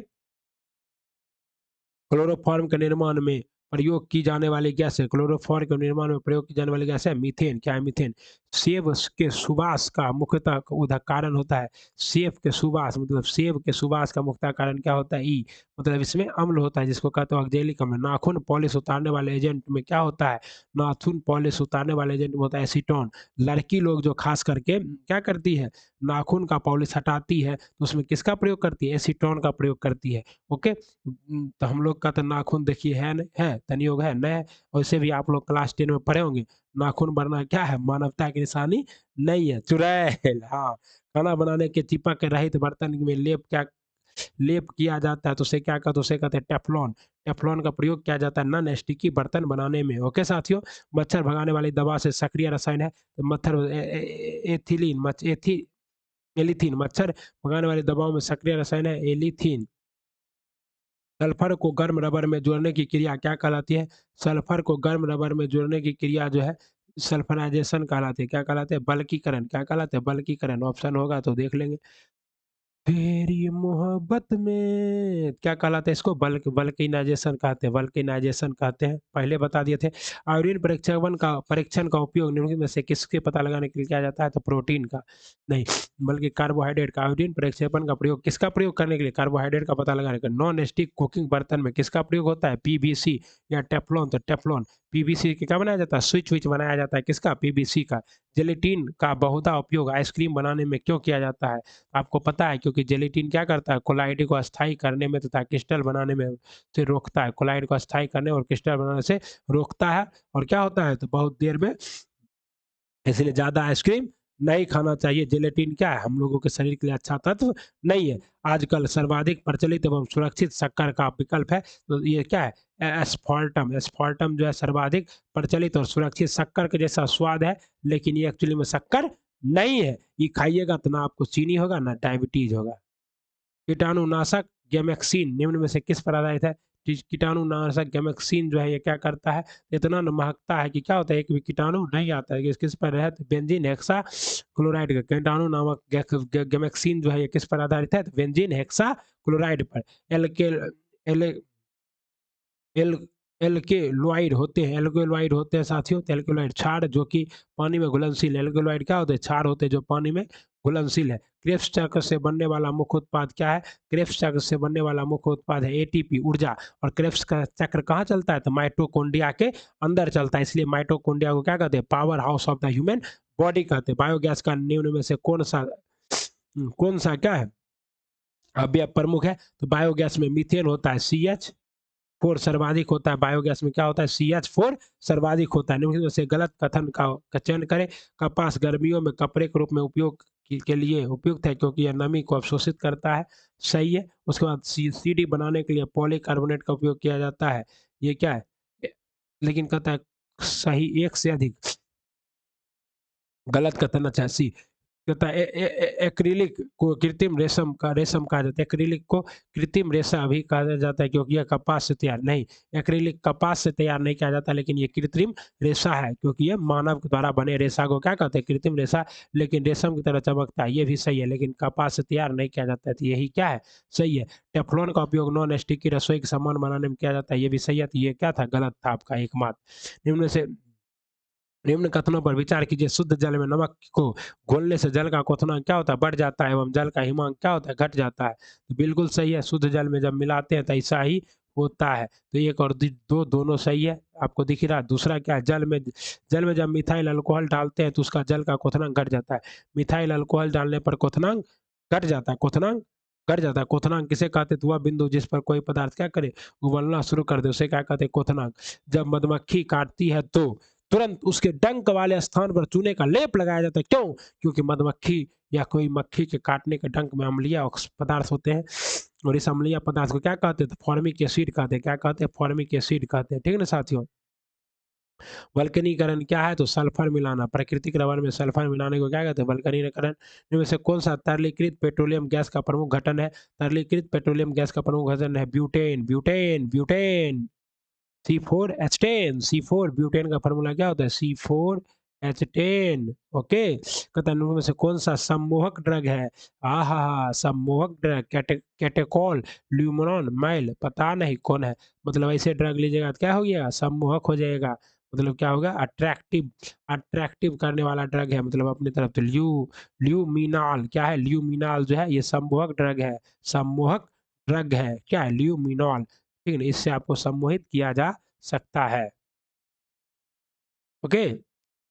क्लोरोफॉर्म के निर्माण में प्रयोग की जाने वाली गैस है। क्लोरोफॉर्म के निर्माण में प्रयोग की जाने वाली गैस है मीथेन। क्या है? मीथेन। सेब के सुबास का मुख्यतः उदा कारण होता है। सेब के सुबास मतलब सेब के सुबास का मुख्यतः कारण क्या होता है? ई, मतलब इसमें अम्ल होता है जिसको कहते हैं ऑक्जेलिक अम्ल। नाखून पॉलिश उतारने वाले एजेंट में क्या होता है? नाखून पॉलिश उतारने वाले एजेंट में होता है एसीटोन। लड़की लोग जो खास करके क्या करती है? नाखून का पॉलिश हटाती है तो उसमें किसका प्रयोग करती है? एसीटोन का प्रयोग करती है। ओके। तो हम लोग का तो नाखून देखिए है है तनियोग है न है। वैसे भी आप लोग क्लास 10 में पढ़े होंगे नाखून बढ़ना क्या है? मानवता की निशानी नहीं है, चुड़ैल। हाँ। खाना बनाने के चिपक रहित बर्तन में लेप किया जाता है तो उसे क्या कहते हैं? उसे कहते हैं टेफ्लॉन। टेफ्लॉन का प्रयोग किया जाता है नॉन स्टिकी बर्तन बनाने में। ओके साथियों। मच्छर भगाने वाली दवा से सक्रिय रसायन है तो मच्छर एथिलीन एलिथीन। मच्छर भगाने वाली दवाओं में सक्रिय रसायन है एलिथीन। सल्फर को गर्म रबर में जोड़ने की क्रिया क्या कहलाती है? सल्फर को गर्म रबर में जोड़ने की क्रिया जो है सल्फराइजेशन कहलाती है। क्या कहलाते हैं? बल्कीकरण। क्या कहलाते हैं? बल्कीकरण। ऑप्शन होगा तो देख लेंगे। तेरी मोहब्बत में क्या कहलाता है? इसको वल्केनाइजेशन कहते हैं। वल्केनाइजेशन कहते हैं, पहले बता दिए थे। आयोडीन परीक्षण का उपयोग निम्नलिखित में से किसके पता लगाने के लिए किया जाता है? तो प्रोटीन का नहीं, बल्कि कार्बोहाइड्रेट का। आयोडीन प्रक्षेपण का प्रयोग किसका प्रयोग करने के लिए? कार्बोहाइड्रेट का पता लगाने का। नॉन स्टिक कुकिंग बर्तन में किसका प्रयोग होता है? पीवीसी या टेफ्लॉन। तो टेफ्लॉन। पीवीसी का क्या बनाया जाता है? स्विच बनाया जाता है। किसका? पीवीसी का। जेलेटिन का बहुधा उपयोग आइसक्रीम बनाने में क्यों किया जाता है? आपको पता है क्योंकि जेलेटिन क्या करता है? कोलाइड को अस्थायी करने में तथा क्रिस्टल बनाने में से रोकता है। कोलाइड को अस्थायी करने और क्रिस्टल बनाने से रोकता है। और क्या होता है? तो बहुत देर में, इसलिए ज़्यादा आइसक्रीम नहीं खाना चाहिए। जेलेटिन क्या है? हम लोगों के शरीर के लिए अच्छा तत्व नहीं है। आजकल सर्वाधिक प्रचलित एवं सुरक्षित शक्कर का विकल्प है तो ये क्या है? एस्फाल्टम। एस्फाल्टम जो है सर्वाधिक प्रचलित और सुरक्षित शक्कर के जैसा स्वाद है, लेकिन ये एक्चुअली में शक्कर नहीं है। ये खाइएगा तो ना आपको चीनी होगा ना डायबिटीज होगा। कीटाणुनाशक गेमेक्सिन निम्न में से किस पर आधारित है? कीटाणुनाशक गेमेक्सिन जो है ये क्या करता है? इतना न महकता है कि क्या होता है? एक भी कीटाणु नहीं आता है। किस किस पर है? तो बेंजीन हेक्सा क्लोराइड का। कीटाणु नामक गेमेक्सिन जो है ये किस पर आधारित है? तो बेंजीन हेक्सा क्लोराइड पर। एल के एल एल एल्केलॉइड होते हैं, एल्केलॉइड होते हैं साथियों। तो एल्केलॉइड क्षार जो कि पानी में घुलनशील है। एल्केलॉइड क्या होते हैं? क्षार होते हैं जो पानी में घुलनशील है। क्रेब्स चक्र से बनने वाला मुख्य उत्पाद क्या है? क्रेब्स चक्र से बनने वाला मुख्य उत्पाद है एटीपी, ऊर्जा। और क्रेब्स का चक्र कहाँ चलता है? तो माइटोकॉन्ड्रिया के अंदर चलता है, इसलिए माइटोकॉन्ड्रिया को क्या कहते हैं? Power house of the human body कहते हैं। बायोगैस का निम्न में से कौन सा क्या है? अवयव प्रमुख है। तो बायोगैस में मीथेन होता है, CH4 सर्वाधिक होता है। बायोगैस में क्या होता है? CH4 सर्वाधिक होता है। निम्न में से गलत कथन का चयन करें। कपास गर्मियों में कपड़े के रूप में उपयोग के लिए उपयुक्त है क्योंकि यह नमी को अवशोषित करता है। सही है। उसके बाद सीडी बनाने के लिए पॉलीकार्बोनेट का उपयोग किया जाता है। ये क्या है? लेकिन कहता है सही एक से अधिक। गलत कथन अच्छा सी कहता है एक्रिलिक को कृत्रिम रेशम कहा जाता है। एक्रिलिक को कृत्रिम रेशा भी कहा जाता है क्योंकि यह कपास से तैयार नहीं। एक्रिलिक कपास से तैयार नहीं किया जाता, लेकिन ये कृत्रिम रेशा है क्योंकि ये मानव के द्वारा बने रेशा को क्या कहते हैं? कृत्रिम रेशा। लेकिन रेशम की तरह चमकता है, ये भी सही है, लेकिन कपास से तैयार नहीं किया जाता है, तो यही क्या है? सही है। टेफ्लॉन का उपयोग नॉन स्टिकी रसोई के सामान बनाने में किया जाता है, ये भी सही है। तो ये क्या था? गलत था आपका एकमात्र। निम्न से निम्न कथनों पर विचार कीजिए। शुद्ध जल में नमक को घोलने से जल का क्वथनांक क्या होता है? बढ़ जाता है एवं जल का हिमांक क्या होता है? घट जाता है। तो बिल्कुल सही है। शुद्ध जल में जब मिलाते हैं तो ऐसा ही होता है। तो एक और दो दोनों सही है। आपको दिख ही रहा है। दूसरा क्या है? जल में जब मिथाइल अल्कोहल डालते हैं तो उसका जल का क्वथनांक घट जाता है। मिथाइल अल्कोहल डालने पर क्वथनांक घट जाता है। क्वथनांक घट जाता है। क्वथनांक किसे कहते हैं? तो वह बिंदु जिस पर कोई पदार्थ क्या करे? उबलना शुरू कर दे, उसे क्या कहते हैं? क्वथनांक। जब मधुमक्खी काटती है तो तुरंत उसके डंक वाले स्थान पर चूने का लेप लगाया जाता है। क्यों? क्योंकि मधुमक्खी या कोई मक्खी के काटने के डंक में अम्लीय पदार्थ होते हैं, और इस अम्लीय पदार्थ को क्या कहते हैं? तो फॉर्मिक एसिड कहते हैं। क्या कहते हैं? फॉर्मिक एसिड कहते हैं। ठीक है ना साथियों? वल्कनीकरण क्या है? तो सल्फर मिलाना। प्राकृतिक रबर में सल्फर मिलाने को क्या कहते हैं? वल्कनीकरण। इनमें से कौन सा तरलीकृत पेट्रोलियम गैस का प्रमुख घटन है? तरलीकृत पेट्रोलियम गैस का प्रमुख घटन है butane. Butane butane C4H10। C4 butane का फॉर्मूला क्या होता है? C4H10। ओके। कहता है में से कौन सा सम्मोहक ड्रग है? सम्मोहक ड्रग कैटेकॉल, ल्यूमनॉन, माइल, पता नहीं कौन है। मतलब ऐसे ड्रग लीजिएगा तो क्या हो गया? सम्मोहक हो जाएगा। मतलब क्या होगा? अट्रैक्टिव अट्रैक्टिव करने वाला ड्रग है, मतलब अपनी तरफ। तो ल्यूमिनाल क्या है? ल्यूमिनाल जो है ये सम्मोहक ड्रग है। सम्मोहक ड्रग है क्या है? ल्यूमिनॉल। ठीक है ना? इससे आपको सम्मोहित किया जा सकता है। ओके।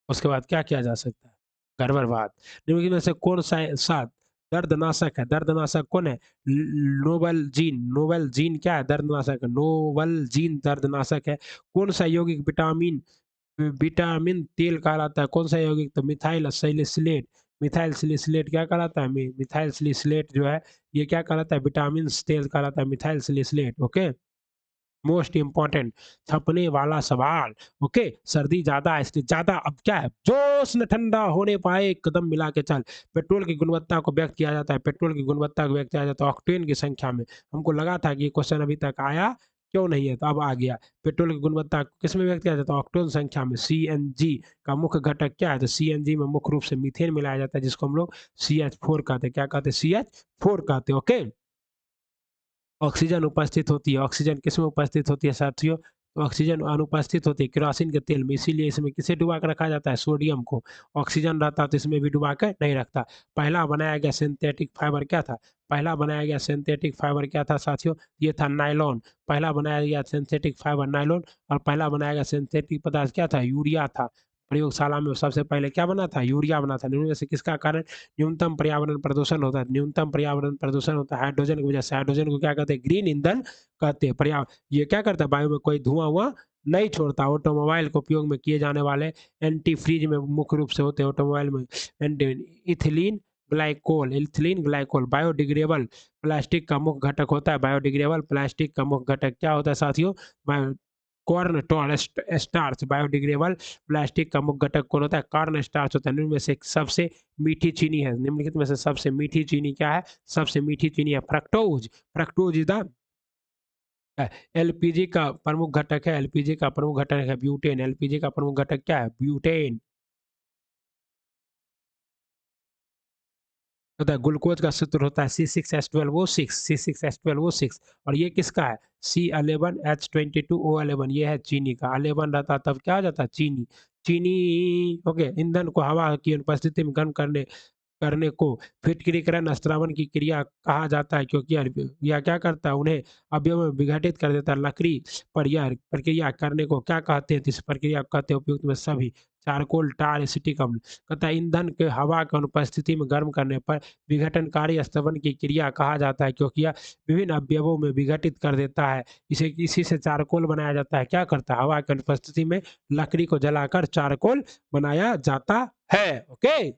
उसके बाद क्या किया जा सकता है? गर्भरवाद। निम्नलिखित में से कौन सा दर्दनाशक है? दर्दनाशक कौन है? Novel gene. नोवल जीन क्या है? दर्दनाशक। नोवल जीन दर्दनाशक है। कौन सा यौगिक विटामिन विटामिन तेल कहलाता है? कौन सा यौगिक? तो मिथाइल सैलिसिलेट। मिथाइल सैलिसिलेट क्या कहलाता है? मिथाइल सैलिसिलेट जो है ये क्या कहलाता है? विटामिन तेल कहलाता है, methyl salicylate. Okay. Most important छपने वाला सवाल। ओके। सर्दी ज्यादा है इसलिए ज्यादा। अब क्या है? जोश न ठंडा होने पाए कदम मिला के चल। पेट्रोल की गुणवत्ता को व्यक्त किया जाता है। पेट्रोल की गुणवत्ता को व्यक्त किया जाता है ऑक्टेन की संख्या में। हमको लगा था कि ये क्वेश्चन अभी तक आया क्यों नहीं है, तो अब आ गया। पेट्रोल की गुणवत्ता किस में व्यक्त किया जाता है? ऑक्टेन संख्या में। CNG का मुख्य घटक क्या है? तो CNG में मुख्य रूप से मीथेन मिलाया जाता है, जिसको हम लोग CH4 कहते हैं। क्या कहते हैं? CH4 कहते हैं। ओके। ऑक्सीजन उपस्थित होती है। ऑक्सीजन किसमें उपस्थित होती है साथियों? तो ऑक्सीजन अनुपस्थित होती है केरोसिन के तेल में, इसीलिए इसमें किसे डुबा कर रखा जाता है? सोडियम को। ऑक्सीजन रहता तो इसमें भी डुबा कर नहीं रखता। पहला बनाया गया सिंथेटिक फाइबर क्या था? पहला बनाया गया सिंथेटिक फाइबर क्या था साथियों? ये था नायलॉन। पहला बनाया गया सिंथेटिक फाइबर नायलॉन। और पहला बनाया गया सिंथेटिक पदार्थ क्या था? यूरिया था। प्रयोगशाला में सबसे पहले क्या बना था? यूरिया बना था। निम्न में से किसका कारण न्यूनतम पर्यावरण प्रदूषण होता है? न्यूनतम पर्यावरण प्रदूषण होता है हाइड्रोजन की वजह से। हाइड्रोजन को क्या कहते हैं? ग्रीन ईंधन कहते हैं। ये क्या करता है? वायु में कोई धुआं हुआ नहीं छोड़ता। ऑटोमोबाइल के उपयोग में किए जाने वाले एंटी फ्रीज में मुख्य रूप से होते हैं ऑटोमोबाइल में ethylene ethylene glycol. Biodegradable plastic का मुख्य घटक होता है। बायोडिग्रेडेबल प्लास्टिक का मुख्य घटक क्या होता है साथियों? कॉर्न टॉल स्टार्च। बायोडिग्रेडेबल प्लास्टिक का मुख्य घटक कौन होता है? कॉर्न स्टार्च होता है। निम्न में से सबसे मीठी चीनी है। निम्नलिखित में से सबसे मीठी चीनी क्या है? सबसे मीठी चीनी है fructose. Fructose is the LPG का प्रमुख घटक है। एलपीजी का प्रमुख घटक है ब्यूटेन। एलपीजी का प्रमुख घटक क्या है? ब्यूटेन। होता है ग्लूकोज का सूत्र होता है C6H12O6, C6H12O6, और ये किसका है C11H22O11, ये है चीनी का। 11 रहता तब क्या हो जाता चीनी। चीनी, ओके, ईंधन को हवा की अनुपस्थिति में गर्म करने करने को फिटकीकरण स्त्रावन की क्रिया कहा जाता है, क्योंकि यह क्या करता है, उन्हें अवयव में विघटित कर देता है। लकड़ी पर यह प्रक्रिया करने को क्या कहते हैं, इस प्रक्रिया को कहते हैं उपयुक्त में सभी। चारकोल, टार, एसिटिक अम्ल, कहता है ईंधन के हवा की अनुपस्थिति में गर्म करने पर विघटनकारी स्तवन की क्रिया कहा जाता है, क्योंकि यह विभिन्न अवयवों में विघटित कर देता है। इसी से चारकोल बनाया जाता है। क्या करता है, हवा की अनुपस्थिति में लकड़ी को जलाकर चारकोल बनाया जाता है। ओके,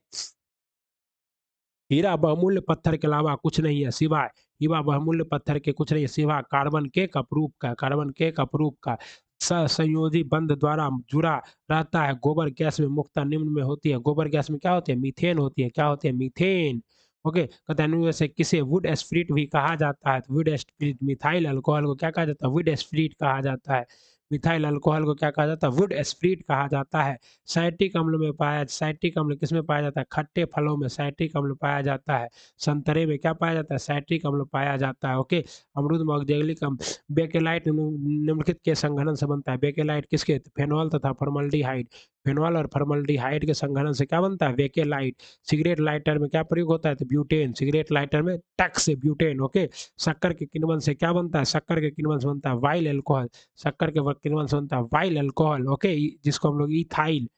हीरा बहुमूल्य पत्थर के अलावा कुछ नहीं है सिवाय, हीरा बहुमूल्य पत्थर के कुछ नहीं है सिवाय कार्बन के कपरूप का, कार्बन के कपरूप का संयोजी बंध द्वारा जुड़ा रहता है। गोबर गैस में मुख्यतः निम्न में होती है। गोबर गैस में क्या होती है, मीथेन होती है। क्या होती है, मीथेन। ओके, कहते हैं इनमें से किसे वुड स्प्रिट भी कहा जाता है। वुड स्प्रिट, मिथाइल अल्कोहल को क्या कहा जाता है, वुड स्प्रिट कहा जाता है। मिथाइल अल्कोहल को क्या कहा जाता है, वुड स्प्रिट कहा जाता है। साइट्रिक अम्ल में पाया, साइट्रिक अम्ल किसमें पाया जाता है, खट्टे फलों में साइट्रिक अम्ल पाया जाता है। संतरे में क्या पाया जाता है, साइट्रिक अम्ल पाया जाता है। ओके, अमरूद में ऑक्जेलिक अम्ल। बेकेलाइट निम्नलिखित के संघनन से बनता है। बेकेलाइट किसके, फेनॉल तथा फॉर्मल्डिहाइड। फेनॉल और फॉर्मल्डिहाइड के संघनन से क्या बनता है, बेकेलाइट। सिगरेट लाइटर में क्या प्रयोग होता है, तो ब्यूटेन। सिगरेट लाइटर में टक से ब्यूटेन। ओके, शक्कर के किण्वन से क्या बनता है, शक्कर के किण्वन से बनता है वाइल अल्कोहल। शक्कर के किण्वन से बनता है वाइल अल्कोहल। ओके, जिसको हम लोग इथाइल,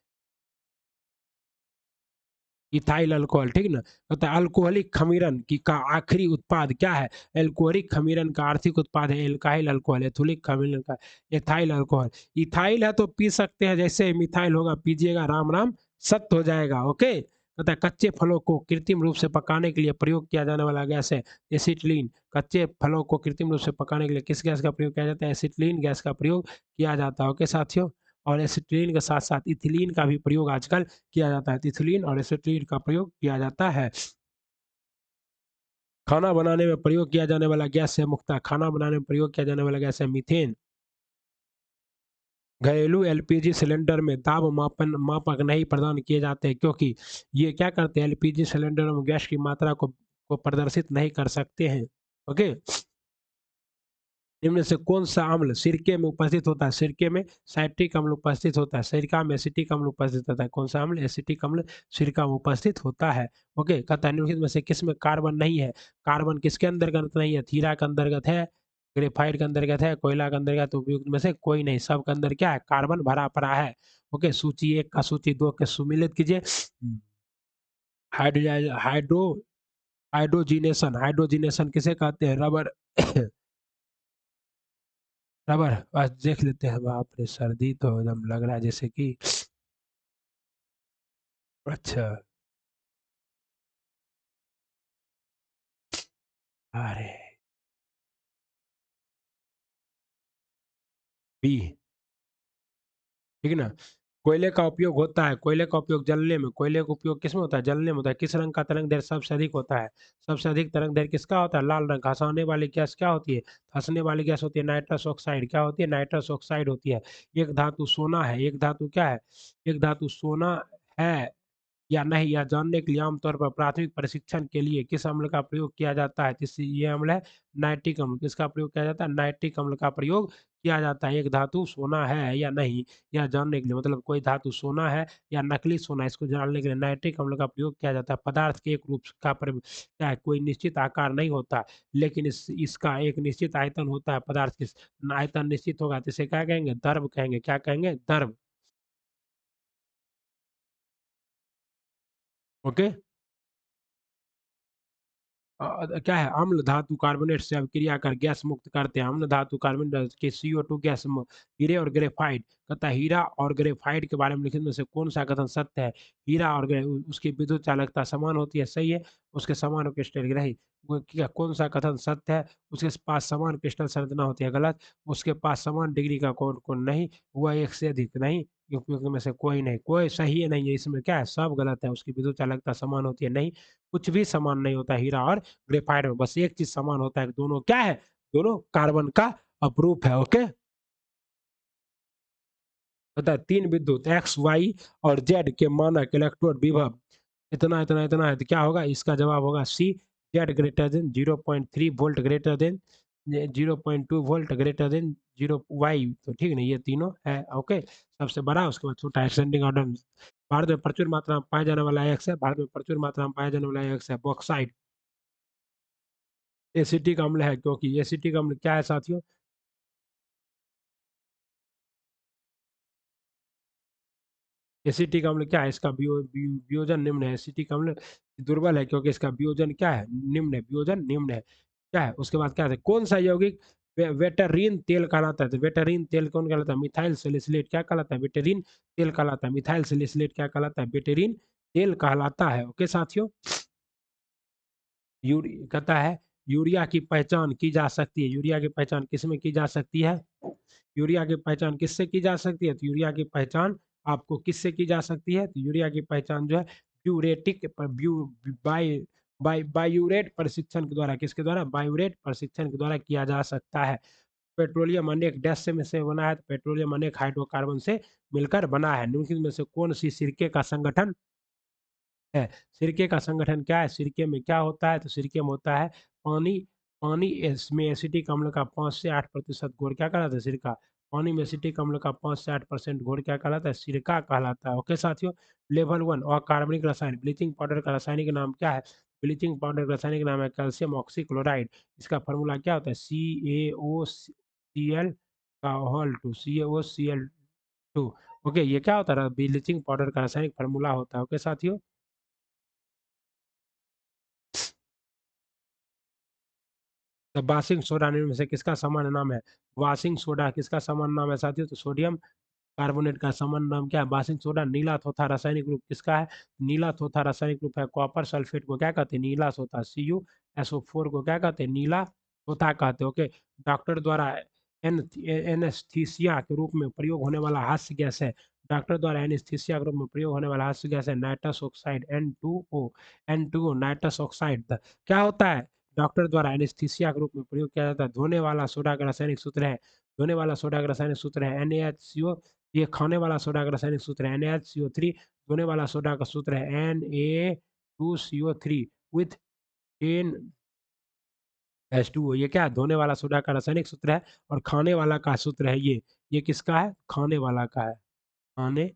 इथाइल अल्कोहल, ठीक ना। होता है अल्कोहलिक खमीरन की का आखिरी उत्पाद क्या है, एल्कोहलिक खमीरन का आर्थिक उत्पाद है एल्काइल अल्कोहल। एथुलिक खमीरन का एथाइल अल्कोहल। इथाइल है तो पी सकते हैं, जैसे मिथाइल होगा पीजिएगा, राम राम सत्य हो जाएगा। ओके, कहता है कच्चे फलों को कृत्रिम रूप से पकाने के लिए प्रयोग किया जाने वाला गैस है एसिटिलीन। कच्चे फलों को कृत्रिम रूप से पकाने के लिए किस गैस का प्रयोग किया जाता है, एसिटिलीन गैस का प्रयोग किया जाता है। ओके साथियों, और एसिटिलीन के साथ साथ इथिलीन का भी प्रयोग आजकल किया जाता है। इथिलीन और एसिटिलीन का प्रयोग किया जाता है। खाना बनाने में प्रयोग किया जाने वाला गैस है मुख्यतः, खाना बनाने में प्रयोग किया जाने वाला गैस है मीथेन। घरेलू एलपीजी सिलेंडर में दाब मापन मापक नहीं प्रदान किए जाते, क्योंकि ये क्या करते हैं, एलपीजी सिलेंडर में गैस की मात्रा को प्रदर्शित नहीं कर सकते हैं। ओके, इनमें से कौन सा अम्ल सिरके में उपस्थित होता है, सिरके में साइट्रिक अम्ल उपस्थित होता है। सिरका में एसिटिक अम्ल उपस्थित होता है। कौन सा अम्ल, एसिटिक अम्ल सिरका में उपस्थित होता है। ओके, कहता है निम्नलिखित में से किसमें कार्बन नहीं है। कार्बन किसके अंतर्गत नहीं है, हीरा के अंतर्गत है, ग्रेफाइट के अंतर्गत है, कोयला के अंतर्गत, उपयुक्त में से कोई नहीं। सब के अंदर क्या है, कार्बन भरा पड़ा है। ओके, सूची 1 का सूची 2 के सुमिलित कीजिए। हाइड्रो हाइड्रोजिनेशन, हाइड्रोजिनेशन किसे कहते हैं, रबर। रबर, आज देख लेते हैं। बाप रे, सर्दी तो एकदम लग रहा है जैसे कि, अच्छा, अरे, बी, ठीक है ना। कोयले का उपयोग होता है, कोयले का उपयोग जलने में, कोयले का उपयोग किसमें होता है, जलने में होता है। किस रंग का तरंग दैर्ध्य सबसे अधिक होता है, सबसे अधिक तरंग दैर्ध्य किसका होता है, लाल रंग का। हंसाने वाली गैस क्या होती है, हंसने वाली गैस होती है नाइट्रस ऑक्साइड। क्या होती है, नाइट्रस ऑक्साइड होती है। एक धातु सोना है, एक धातु क्या है, एक धातु सोना है या नहीं, यह जानने के लिए आमतौर पर प्राथमिक प्रशिक्षण के लिए किस अम्ल का प्रयोग किया जाता है, जिससे ये अम्ल है नाइट्रिक अम्ल। किसका प्रयोग किया जाता है, नाइट्रिक अम्ल का प्रयोग किया जाता है। एक धातु सोना है या नहीं, यह जानने के लिए, मतलब कोई धातु सोना है या नकली सोना, इसको जानने के लिए नाइट्रिक अम्ल का प्रयोग किया जाता है। पदार्थ के एक रूप का क्या है, कोई निश्चित आकार नहीं होता, लेकिन इसका एक निश्चित आयतन होता है। पदार्थ की आयतन निश्चित होगा तो इसे क्या कहेंगे, द्रव कहेंगे। क्या कहेंगे, द्रव। ओके, क्या है, अम्ल धातु कार्बोनेट से अभिक्रिया कर गैस मुक्त करते हैं। अम्ल धातु कार्बोनेट के CO2 गैस हीरे और ग्रेफाइट, कहता है हीरा और ग्रेफाइट के बारे में लिखित में से कौन सा कथन सत्य है। हीरा और उसकी विद्युत चालकता समान होती है, सही है। उसके समान क्रिस्टल रही, वो क्या, कौन सा कथन सत्य है, उसके पास समान क्रिस्टल संरचना होती है, गलत। उसके पास समान डिग्री का कोण कोण नहीं, हुआ एक से अधिक नहीं, उपयुक्त में से कोई नहीं, कोई सही है नहीं है, इसमें क्या है, सब गलत है। उसकी विद्युत चालकता समान होती है, नहीं, कुछ भी समान नहीं होता हीरा और ग्रेफाइट में, बस एक चीज समान होता है, दोनों क्या है, दोनों कार्बन का अपरूप है। ओके, होता है तीन विद्युत एक्स वाई और जेड के मानक इलेक्ट्रोड विभव इतना इतना इतना है, तो क्या होगा? इसका जवाब होगा C, Z greater than 0.3 volt greater than 0.2 volt greater than 0 Y. तो ठीक नहीं, ये तीनों है। ओके, सबसे बड़ा, उसके बाद छोटा, एक्सटेंडिंग ऑर्डर। भारत में प्रचुर मात्रा में पाया जाने वाला एक्स है, भारत में प्रचुर मात्रा में पाया जाने वाला एक्स है बॉक्साइट। एसिटिक अम्ल है, क्योंकि एसिटिक अम्ल क्या है साथियों? एसिटिक अम्ल क्या है? इसका वियोजन निम्न है। एसिटिक अम्ल दुर्बल है क्योंकि इसका वियोजन क्या है? निम्न है, वियोजन निम्न है। क्या है? उसके बाद क्या है? कौन सा यौगिक वेटरीन तेल कहलाता है? तो वेटरीन तेल कौन कहलाता है? मिथाइल सैलिसिलेट क्या कहलाता है? वेटरीन तेल कहलाता है। मिथाइल सैलिसिलेट क्या कहलाता है? वेटरीन तेल कहलाता है। ओके साथियों, कहता है यूरिया की पहचान की जा सकती है। यूरिया की पहचान किसमें की जा सकती है? यूरिया की पहचान किससे की जा सकती है? तो यूरिया की पहचान आपको किससे की जा सकती है? तो यूरिया की पहचान जो है ब्यूरेटिक बाई बायूरेट प्रशिक्षण के द्वारा, किसके द्वारा? बायूरेट प्रशिक्षण के द्वारा किया जा सकता है। पेट्रोलियम अनेक डैश से में से बना है, तो पेट्रोलियम अनेक हाइड्रोकार्बन से मिलकर बना है। निम्नलिखित में से कौन सी सिरके का संगठन है? सिरके का संगठन क्या है? सिरके में क्या होता है? तो सिरके में होता है पानी। पानी इसमें एसिटिक अम्ल का 5 से 8% घोल क्या कहलाता है? सिरका। पानी में एसिटिक अम्ल का 5 से 8% घोल क्या कहलाता है? सिरका कहलाता है। ओके साथियों, लेवल 1 अकार्बनिक रसायन। ब्लीचिंग पाउडर का रासायनिक नाम क्या है? ब्लीचिंग पाउडर का रासायनिक नाम है कैल्शियम ऑक्सीक्लोराइड। इसका फॉर्मूला क्या होता है? CaOCl का होल टू, CaOCl2। ओके, ये क्या होता है? ब्लीचिंग पाउडर का रासायनिक फॉर्मूला होता है। ओके साथियों, तो वाशिंग सोडा में से किसका सामान्य नाम है? वाशिंग सोडा किसका सामान्य नाम है साथियों? तो सोडियम कार्बोनेट का सामान्य नाम क्या है? Washing soda. नीला थोथा रासायनिक रूप किसका है? नीला थोथा रासायनिक रूप है कॉपर सल्फेट को क्या कहते हैं? नीला थोथा। CuSO4 को क्या कहते हैं? नीला थोथा कहते हैं। ओके, डॉक्टर द्वारा एनेस्थीसिया के रूप में प्रयोग होने वाला हास्य गैस है। डॉक्टर द्वारा एनेस्थीसिया के रूप में प्रयोग होने वाला हास्य गैस है nitrous oxide, N2O nitrous oxide. क्या होता है? डॉक्टर द्वारा एनेस्थीसिया के रूप में प्रयोग किया जाता है। धोने वाला सोडा का रासायनिक सूत्र है, धोने वाला सोडा का रासायनिक सूत्र है NaHCO। ये खाने वाला सोडा का रासायनिक सूत्र है NaHCO3। धोने वाला सोडा का सूत्र है Na2CO3 विथ 10H2O। ये क्या है? धोने वाला सोडा का रासायनिक सूत्र है। और खाने वाला का सूत्र है ये किसका है? खाने वाला का है, खाने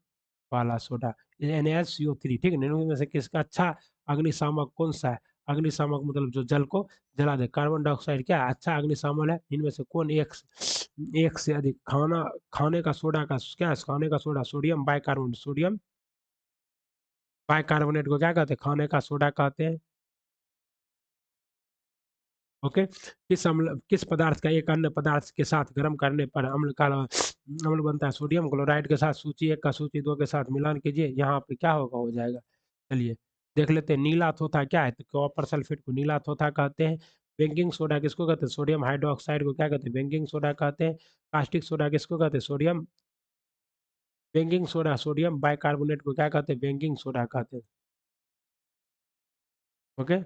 वाला सोडा। NaCO3, ठीक है। निम्नलिखित में से किसका अच्छा अग्निशामक कौन सा है? अग्निशामक मतलब जो जल को जला दे। कार्बन डाइऑक्साइड क्या है? अच्छा अग्निशामक है। इनमें से कौन एक से अधिक? खाने का सोडा का क्या है? खाने का soda sodium bicarbonate. Sodium bicarbonate को क्या कहते हैं? खाने का सोडा कहते हैं। ओके, किस पदार्थ का एक अन्य पदार्थ के साथ गर्म करने पर अम्ल बनता है? सोडियम क्लोराइड के साथ सूची 1 का सूची 2 के साथ मिलान कीजिए। यहाँ पे क्या होगा? हो जाएगा। चलिए देख लेते हैं। नीला थोथा क्या है? तो कॉपर सल्फेट को नीला थोथा कहते हैं। बेकिंग सोडा किसको कहते हैं? सोडियम हाइड्रोक्साइड को क्या कहते हैं? बेकिंग सोडा कहते हैं। कास्टिक सोडा किसको कहते हैं? Sodium baking soda. Sodium bicarbonate को क्या कहते हैं? बेकिंग सोडा कहते हैं। ओके,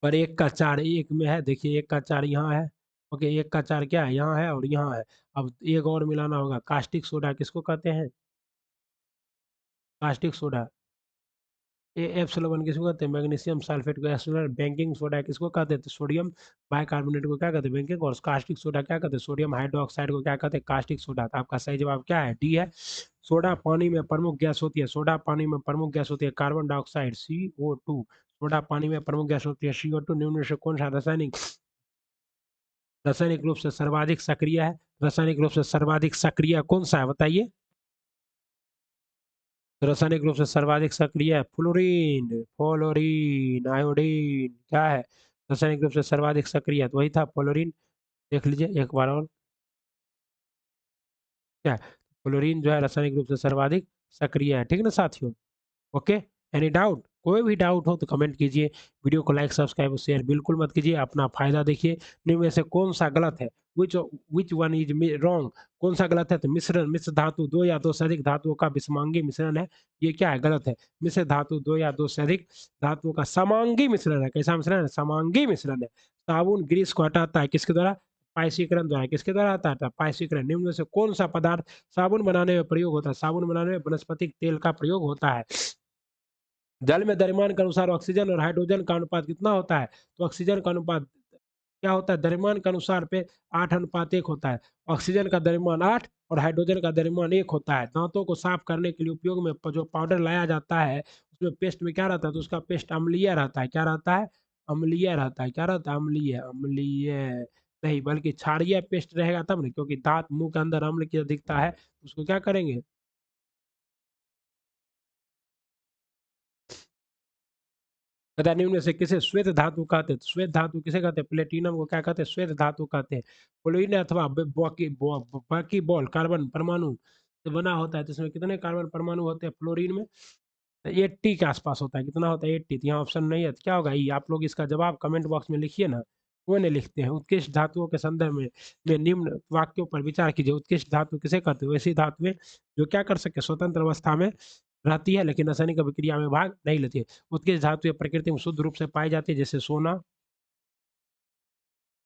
पर एक का चार एक में है, देखिए एक का चार यहाँ है। ओके, एक का चार क्या है? यहाँ है और यहाँ है। अब एक और मिलाना होगा। कास्टिक सोडा किसको कहते हैं? कास्टिक सोडा एप्सिलॉन किसको कहते हैं? मैग्नीशियम सल्फेट को एप्सिलॉन। बेकिंग सोडा किसको कहते हैं? तो सोडियम बाइकार्बोनेट को क्या कहते हैं? बेकिंग। और कास्टिक सोडा क्या कहते हैं? सोडियम हाइड्रोक्साइड को क्या कहते हैं? Caustic soda. तो आपका सही जवाब क्या है? डी है। सोडा पानी में प्रमुख गैस होती है। सोडा पानी में प्रमुख गैस होती है कार्बन डाइऑक्साइड, CO2। सोडा पानी में प्रमुख गैस होती है CO2। निम्न में से कौन सा रासायनिक रूप से सर्वाधिक सक्रिय है? रासायनिक रूप से सर्वाधिक सक्रिय कौन सा है बताइए? तो रासायनिक रूप से सर्वाधिक सक्रिय है फ्लोरीन। फ्लोरीन आयोडीन क्या है? रासायनिक रूप से सर्वाधिक सक्रिय है, तो वही था फ्लोरीन। देख लीजिए एक बार और, क्या है? फ्लोरीन जो है रासायनिक रूप से सर्वाधिक सक्रिय है। ठीक ना साथियों? Okay, any doubt? कोई भी डाउट हो तो कमेंट कीजिए। वीडियो को लाइक सब्सक्राइब और शेयर बिल्कुल मत कीजिए, अपना फायदा देखिए। निम्न में से कौन सा गलत है? Which one is wrong? कौन सा गलत है? तो मिश्र धातु दो या दो से अधिक धातुओं का विषमांगी मिश्रण है। ये क्या है? गलत है। मिश्र धातु दो या दो से अधिक धातुओं का समांगी मिश्रण है। कैसा मिश्रण है? समांगी मिश्रण है। साबुन ग्रीस को हटाता है किसके द्वारा? पाइसीकरण द्वारा। किसके द्वारा हटाता है? पाइसीकरण। निम्न में से कौन सा पदार्थ साबुन बनाने में प्रयोग होता है? साबुन बनाने में वनस्पतिक तेल का प्रयोग होता है। जल में द्रव्यमान के अनुसार ऑक्सीजन और हाइड्रोजन का अनुपात कितना होता है? तो ऑक्सीजन का अनुपात क्या होता है? द्रव्यमान के अनुसार पे 8:1 होता है। ऑक्सीजन का द्रव्यमान 8 और हाइड्रोजन का द्रव्यमान 1 होता है। दांतों को साफ करने के लिए उपयोग में जो पाउडर लाया जाता है, उसमें पेस्ट में क्या रहता है? तो उसका पेस्ट अम्लीय रहता है। क्या रहता है? अम्लीय रहता है। क्या रहता है? अम्लीय। अम्लीय नहीं, बल्कि क्षारीय पेस्ट रहेगा तब ना, क्योंकि दांत मुंह के अंदर अम्ल की अधिकता है, उसको क्या करेंगे? तथा निम्न में से किसे श्वेत धातु कहते हैं? तो श्वेत धातु किसे कहते हैं? प्लेटिनम को क्या कहते हैं? श्वेत धातु कहते हैं। फ्लोरीन अथवा बाकी बॉल कार्बन परमाणु से बना होता है, तो इसमें कितने कार्बन परमाणु होते हैं फ्लोरीन में? 80 के आसपास होता है। कितना होता है? 80। तो यहाँ ऑप्शन नहीं है, तो क्या होगा? ई। आप लोग इसका जवाब कमेंट बॉक्स में लिखिए ना। क्यों नहीं लिखते हैं? उत्कृष्ट धातुओं के संदर्भ में निम्न वाक्यों पर विचार कीजिए। उत्कृष्ट धातु किसे कहते हैं? वैसी धातुएं जो क्या कर सके? स्वतंत्र अवस्था में रहती है लेकिन रासायनिक अभिक्रिया में भाग नहीं लेती है। उत्कृष्ट धातुएं प्रकृति में शुद्ध रूप से पाई जाती है, जैसे सोना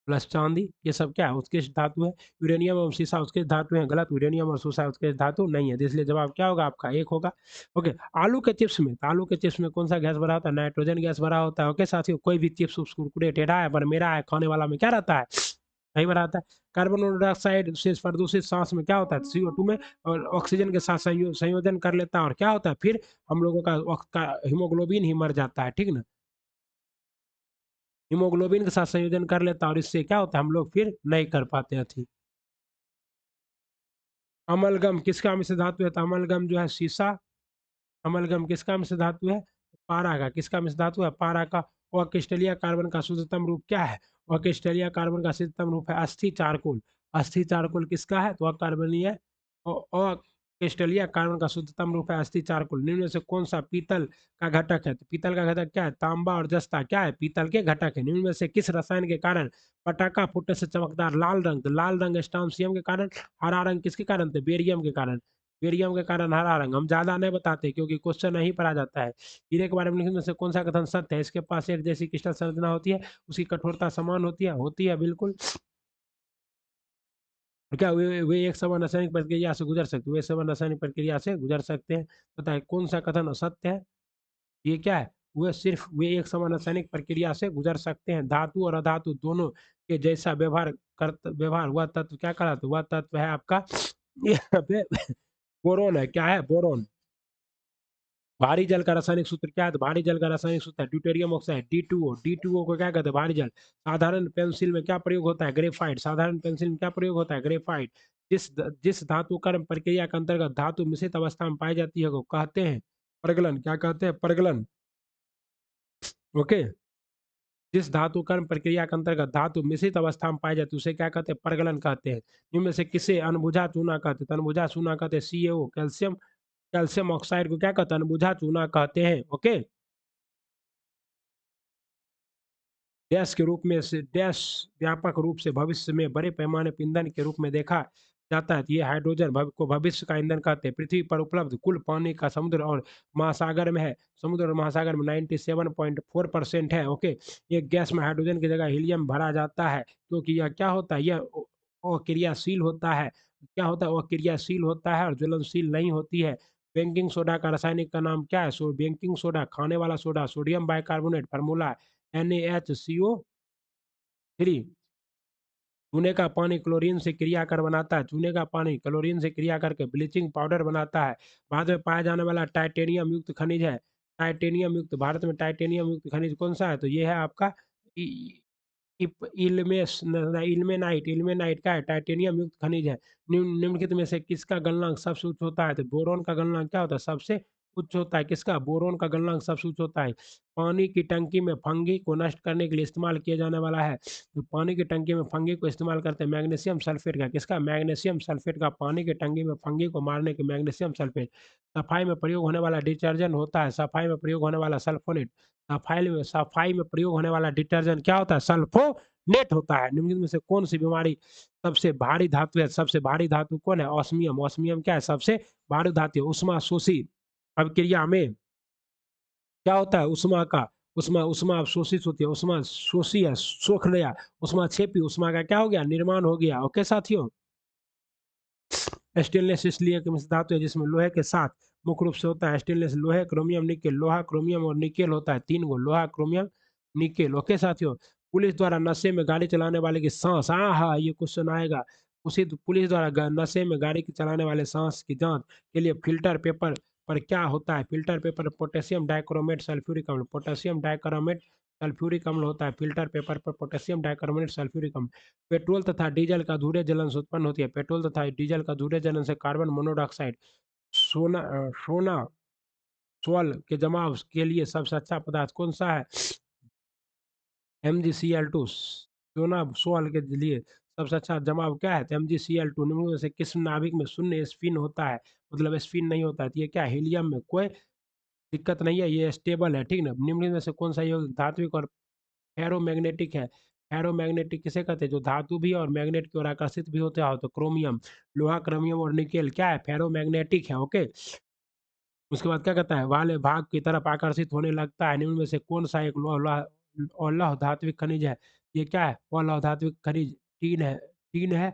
प्लस चांदी, ये सब क्या है? उत्कृष्ट धातु है। यूरेनियम और सीसा उत्कृष्ट धातु है। गलत, यूरेनियम और सीसा उत्कृष्ट धातु नहीं है, तो इसलिए जवाब क्या होगा आपका? एक होगा। ओके। आलू के चिप्स में, तो आलू के चिप्स में कौन सा गैस भरा होता है? नाइट्रोजन गैस भरा होता है। ओके साथियों, कोई भी चिप्स उप्स कुरकुरे टेढ़ा है पर मेरा है खाने वाला में क्या रहता है? नहीं भरा आता है। कार्बन मोनोऑक्साइड से प्रदूषित सांस में क्या होता है? CO2 में, और ऑक्सीजन के साथ संयोजन कर लेता है, और क्या होता है फिर? हम लोगों का हीमोग्लोबिन ही मर जाता है, ठीक ना? हीमोग्लोबिन के साथ संयोजन कर लेता है, और इससे क्या होता है? हम लोग फिर नहीं कर पाते हैं थी। अमलगम किसका मिश्र धातु है? तो अमलगम जो है सीसा। अमलगम किसका मिश्र धातु है? पारा का। किसका मिश्र धातु है? पारा का। और क्रिस्टलीय कार्बन का शुद्धतम रूप क्या है? और क्रिस्टलीय कार्बन का शुद्धतम रूप है अस्थि चारकोल। अस्थि चारकोल किसका है? तो अकार्बनीय। और क्रिस्टलीय कार्बन का शुद्धतम रूप है अस्थि चारकोल। निम्न में से कौन सा पीतल का घटक है? तो पीतल का घटक क्या है? तांबा और जस्ता क्या है? पीतल के घटक है। निम्न में से किस रसायन के कारण पटाखा फूटने से चमकदार लाल रंग? तो लाल रंग स्ट्रोंशियम के कारण। हरा रंग किसके कारण? थे बेरियम के कारण। बेरियम के कारण हरा रंग। हम ज्यादा नहीं बताते क्योंकि क्वेश्चन नहीं पढ़ा जाता है। हीरे के बारे में लिखने में से कौन सा कथन सत्य है? इसके पास एक जैसी क्रिस्टल संरचना होती है, उसकी कठोरता समान होती है। होती है बिल्कुल। और क्या वे एक समान रासायनिक प्रक्रिया से गुजर सकते? वे समान रासायनिक प्रक्रिया से गुजर सकते हैं। बताए कौन सा कथन असत्य है? ये क्या है? वे एक समान रासायनिक प्रक्रिया से गुजर सकते हैं। धातु और अधातु दोनों के जैसा व्यवहार वह तत्व क्या कहलाता है? वह तत्व है आपका यहाँ पे बोरोन है। क्या है? बोरोन। भारी जल का रासायनिक सूत्र क्या है? तो भारी जल का रासायनिक सूत्र है ड्यूटेरियम ऑक्साइड D2O। D2O को क्या कहते हैं? भारी जल। साधारण पेंसिल में क्या प्रयोग होता है? ग्रेफाइट। साधारण पेंसिल में क्या प्रयोग होता है? ग्रेफाइट। जिस धातु कर्म प्रक्रिया के अंतर्गत धातु मिश्रित अवस्था में पाई जाती है को कहते हैं परगलन। क्या कहते हैं? परगलन। ओके। जिस धातु कर्म प्रक्रिया के अंतर्गत धातु मिश्रित अवस्था में पाई जाती है उसे क्या कहते हैं? परगलन कहते हैं। इनमें से किसे अनबुझा चूना कहते हैं? तो अनबुझा चूना कहते हैं CaO, कैल्शियम। कैल्शियम ऑक्साइड को क्या कहते हैं? अनबुझा चूना कहते हैं। ओके। डैश के रूप में से डैश व्यापक रूप से भविष्य में बड़े पैमाने पर ईंधन के रूप में देखा जाता है। तो ये हाइड्रोजन को भविष्य का ईंधन कहते हैं। पृथ्वी पर उपलब्ध कुल पानी का समुद्र और महासागर में है। समुद्र और महासागर में 97.4% है। ओके। ये गैस में हाइड्रोजन की जगह हीलियम भरा जाता है, क्योंकि यह क्या होता है? यह अक्रियाशील होता है। क्या होता है? अक्रियाशील होता है और ज्वलनशील नहीं होती है। बेकिंग सोडा का रासायनिक का नाम क्या है? बेकिंग सोडा, खाने वाला soda, sodium bicarbonate, formula NaHCO3। चूने का पानी क्लोरीन से क्रिया कर बनाता है। चूने का पानी क्लोरीन से क्रिया करके ब्लीचिंग पाउडर बनाता है। भारत में पाया जाने वाला टाइटेनियम युक्त खनिज है। टाइटेनियम युक्त, भारत में टाइटेनियम युक्त खनिज कौन सा है? तो ये है आपका इल्मेनाइट। इल्मेनाइट का है? टाइटेनियम युक्त खनिज है। निम्नलिखित में से किसका गलनांक सबसे उच्च होता है? तो बोरोन का गलनांक क्या होता है? सबसे उच्च होता है। किसका? बोरोन का गलनांक सबसे उच्च होता है। पानी की टंकी में फंगी को नष्ट करने के लिए इस्तेमाल किया जाने वाला है। तो पानी की टंकी में फंगी को इस्तेमाल करते हैं मैग्नीशियम सल्फेट का। किसका? मैग्नीशियम सल्फेट का। पानी की टंकी में फंगी को मारने के मैग्नीशियम सल्फेट। सफाई में प्रयोग होने वाला डिटर्जेंट होता है। सफाई में प्रयोग होने वाला सल्फोनेट। सफाई में प्रयोग होने वाला डिटर्जेंट क्या होता है? सल्फोनेट होता है। निम्नलिखित में से कौन सी बीमारी सबसे भारी धातु है? सबसे भारी धातु कौन है? ऑस्मियम। ऑस्मियम क्या है? सबसे भारी धातु है। उष्मा शोषी अभिक्रिया में क्या होता है? उष्मा का उष्मा उष्मा अवशोषित होती है। उष्मा शोषी है, सोख लिया। उष्मा छेपी, उष्मा का क्या हो गया? निर्माण हो गया। ओके साथियों। स्टेनलेस इसलिए कि मिश्र धातु है जिसमें लोहे के साथ मुख्य रूप से होता है स्टेनलेस, लोहे, क्रोमियम, निकेल, लोहा, क्रोमियम और निकेल होता है, 3 गो लोहा, क्रोमियम, निकेल। ओके साथियों, पुलिस द्वारा नशे में गाड़ी चलाने वाले की सांस, हाँ हाँ ये क्वेश्चन आएगा। उसी पुलिस द्वारा नशे में गाड़ी चलाने वाले सांस की जांच के लिए फिल्टर पेपर पर क्या होता है? Filter paper potassium dichromate sulphuric अम्ल, पोटेशियम डाइक्रोमेट सल्फ्यूरिक अम्ल होता है फिल्टर पेपर पर, पोटेशियम डाइक्रोमेट सल्फ्यूरिक अम्ल। पेट्रोल तथा डीजल का धूरे जलन से उत्पन्न होती है, पेट्रोल तथा डीजल का धूरे जलन से कार्बन मोनोऑक्साइड, सोना सोल के जमाव के लिए सबसे अच्छा पदार्थ कौन सा है? MgCl2। सोना सोल के लिए सबसे अच्छा जमाव क्या है? तो MgCl2। निम्न में से किस नाभिक में शून्य स्पिन होता है, मतलब स्पिन नहीं होता है? तो ये क्या, हीलियम में कोई दिक्कत नहीं है, ये स्टेबल है, ठीक ना। निम्न में से कौन सा यौगिक धात्विक और फेरोमैग्नेटिक है? फेरोमैग्नेटिक किसे कहते हैं? जो धातु भी और मैग्नेट की ओर आकर्षित भी होते हैं, तो क्रोमियम, लोहा, क्रोमियम और निकेल क्या है? फेरोमैग्नेटिक है। ओके, उसके बाद क्या कहता है? वाले भाग की तरफ आकर्षित होने लगता है। निम्न में से कौन सा एक लौह धात्विक खनिज है? ये क्या है? लौह धात्विक खनिज टीन है, टीन है।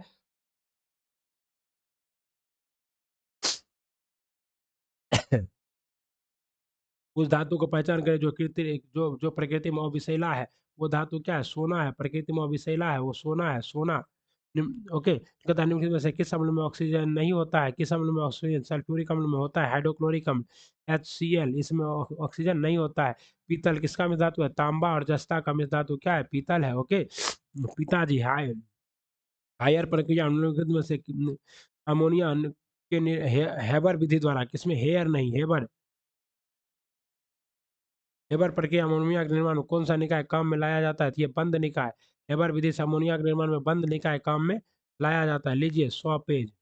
उस धातु को पहचान करें जो जो प्रकृति में अविशैला है। वो धातु क्या है? सोना है, प्रकृति में अविशैला है, वो सोना है, सोना। ओके, कहता है निम्नलिखित में से किस अम्ल में ऑक्सीजन नहीं होता है? किस अम्ल में ऑक्सीजन? सल्फ्यूरिक अम्ल में होता है, हाइड्रोक्लोरिक अम्ल HCl, इसमें ऑक्सीजन नहीं होता है। पीतल किसका मिश्र धातु है? तांबा और जस्ता का मिश्र धातु क्या है? पीतल है। ओके, पिताजी हायर प्रक्रिया निम्नलिखित में से अमोनिया के हेबर विधि द्वारा, किसमें? हेयर नहीं, हेबर, हेबर प्रक्रिया अमोनिया के निर्माण में कौन सा निकाय काम में लाया जाता है? तो ये बंद निकाय। हेबर विधि से अमोनिया के निर्माण में बंद निकाय काम में लाया जाता है। लीजिए 100 पेज,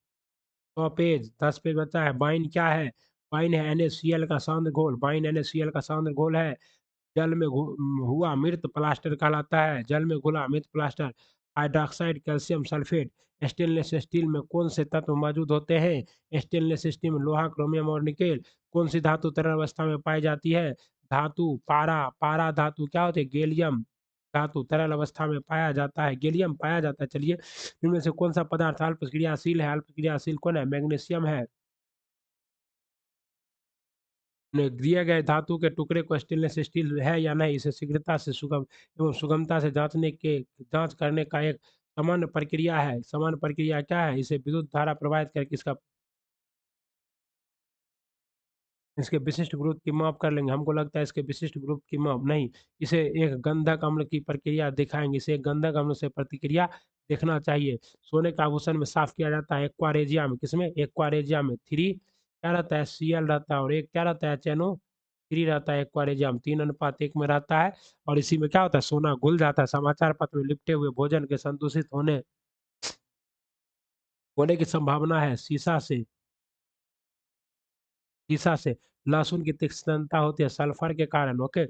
100 पेज, 10 पेज बचा है। बाइन क्या है? बाइन है NaCl का सांद्र घोल, बाइन NaCl का सांद्र घोल है। जल में हुआ मृत प्लास्टर कहलाता है, जल में घुला मृत plaster. Hydroxide calcium sulphate. Stainless steel में कौन से तत्व मौजूद होते हैं? स्टेनलेस स्टील में लोहा, क्रोमियम और निकेल। कौन सी धातु तरल अवस्था में पाई जाती है? धातु पारा, पारा धातु क्या होती है? गैलियम धातु तरल अवस्था में पाया जाता है, गैलियम पाया जाता है। चलिए, इनमें से कौन सा पदार्थ अल्प क्रियाशील है? अल्प क्रियाशील कौन है? मैग्नीशियम है। दिए गए धातु के टुकड़े को स्टेनलेस स्टील है या नहीं, इसे शीघ्रता से सुगम एवं सुगमता से जांच करने का एक सामान्य प्रक्रिया है। सामान्य प्रक्रिया क्या है? इसे विद्युत धारा प्रवाहित करके इसके विशिष्ट ग्रुप की माप कर लेंगे। हमको लगता है इसके विशिष्ट ग्रुप की माप नहीं, इसे एक गंधक अम्ल की प्रक्रिया दिखाएंगे, इसे एक गंधक अम्ल से प्रतिक्रिया देखना चाहिए। सोने का आभूषण में साफ किया जाता है एक्वारेजिया में, किसमें? एक्वारेजिया में। 3 क्या रहता है? Cl रहता है, और एक क्या रहता है? HNO3 रहता है। एक्वारेजिया में 3:1 में रहता है, और इसी में क्या होता है? सोना घुल जाता है। समाचार पत्र में लिपटे हुए भोजन के संदूषित होने की संभावना है। शीशा से लहसुन की तीक्ष्णता होती है सल्फर के कारण। ओके,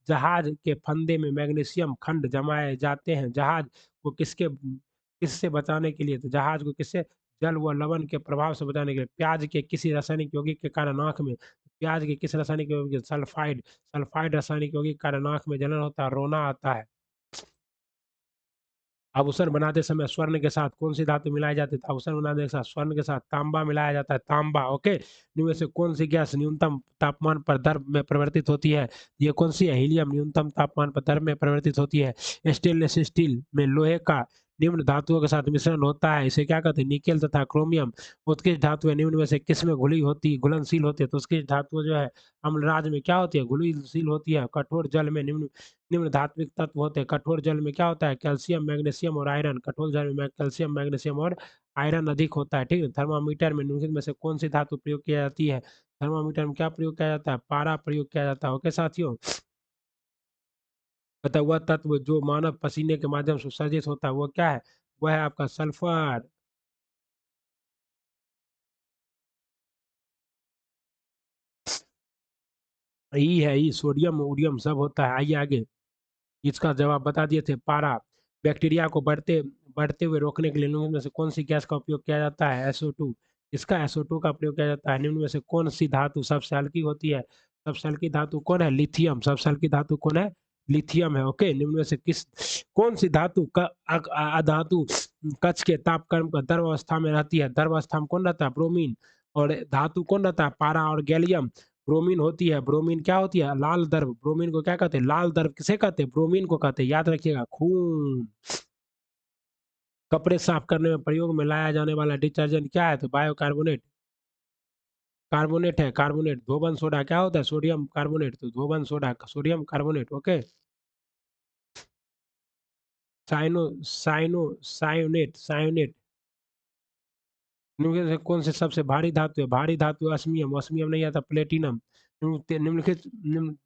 जहाज के फंदे में मैग्नीशियम खंड जमाए जाते हैं, जहाज को किससे बचाने के लिए? तो जहाज को किससे? जल व लवण के प्रभाव से बचाने के लिए। प्याज के किसी रासायनिक यौगिक के कारण आंख में, प्याज के किस रासायनिक यौगिक? सल्फाइड, सल्फाइड रासायनिक यौगिक के कारण आंख में जलन होता है, रोना आता है। आभूषण बनाते समय स्वर्ण के साथ कौन सी धातु मिलाई जाती है? तो आभूषण बनाने के साथ स्वर्ण के साथ तांबा मिलाया जाता है, तांबा। ओके, इनमें से कौन सी गैस न्यूनतम तापमान पर द्रव में परिवर्तित होती है? ये कौन सी है? हीलियम न्यूनतम तापमान पर द्रव में परिवर्तित होती है। स्टेनलेस स्टील में लोहे का निम्न धातुओं के साथ मिश्रण होता है, इसे क्या कहते हैं? निकेल तथा क्रोमियम। उत्कृष्ट धातुएं निम्न में से किसमें घुलनशील होती है? तो उत्कृष्ट धातुएं जो है अम्लराज में क्या होती है? घुलनशील होती है। कठोर जल में निम्न निम्न धात्विक तत्व होते हैं। कठोर जल में क्या होता है? कैल्शियम, मैग्नीशियम और आयरन। कठोर जल में कैल्शियम, मैग्नीशियम और आयरन अधिक होता है, ठीक है। थर्मामीटर में निम्नलिखित में से कौन सी धातु प्रयोग की जाती है? थर्मामीटर में क्या प्रयोग किया जाता है? पारा प्रयोग किया जाता है। ओके साथियों, अतः वह तत्व जो मानव पसीने के माध्यम से उत्सर्जित होता है वो क्या है? वह है आपका सल्फर। ई है, ई सोडियम ओडियम सब होता है। आइए आगे, इसका जवाब बता दिए थे, पारा। बैक्टीरिया को बढ़ते हुए रोकने के लिए निम्न में से कौन सी गैस का उपयोग किया जाता है? SO2। इसका SO2 का प्रयोग किया जाता है। निम्न में से कौन सी धातु सबसे हल्की होती है? सबसे हल्की धातु कौन है? लिथियम। सबसे हल्की धातु कौन है? लिथियम है। ओके, निम्न में से कौन सी धातु अधातु कक्ष के तापक्रम पर द्रव अवस्था में रहती है? द्रव अवस्था में कौन रहता है? ब्रोमीन। और धातु कौन रहता है? पारा और गैलियम। ब्रोमीन होती है, ब्रोमीन क्या होती है? लाल द्रव। ब्रोमीन को क्या कहते हैं? लाल द्रव। किसे कहते हैं? ब्रोमीन को कहते हैं। याद रखिएगा। खून। कपड़े साफ करने में प्रयोग में लाया जाने वाला डिटर्जेंट क्या है? तो बायोकार्बोनेट। कार्बोनेट है, कार्बोनेट। धोबन सोडा क्या होता है? Sodium carbonate. तो धोबन सोडा सोडियम कार्बोनेट। ओके। सायोनेट, सायोनेट। निम्नलिखित में से कौन से सबसे भारी धातु है? भारी धातु ऑस्मियम। ऑस्मियम नहीं आता, प्लेटिनम। निम्नलिखित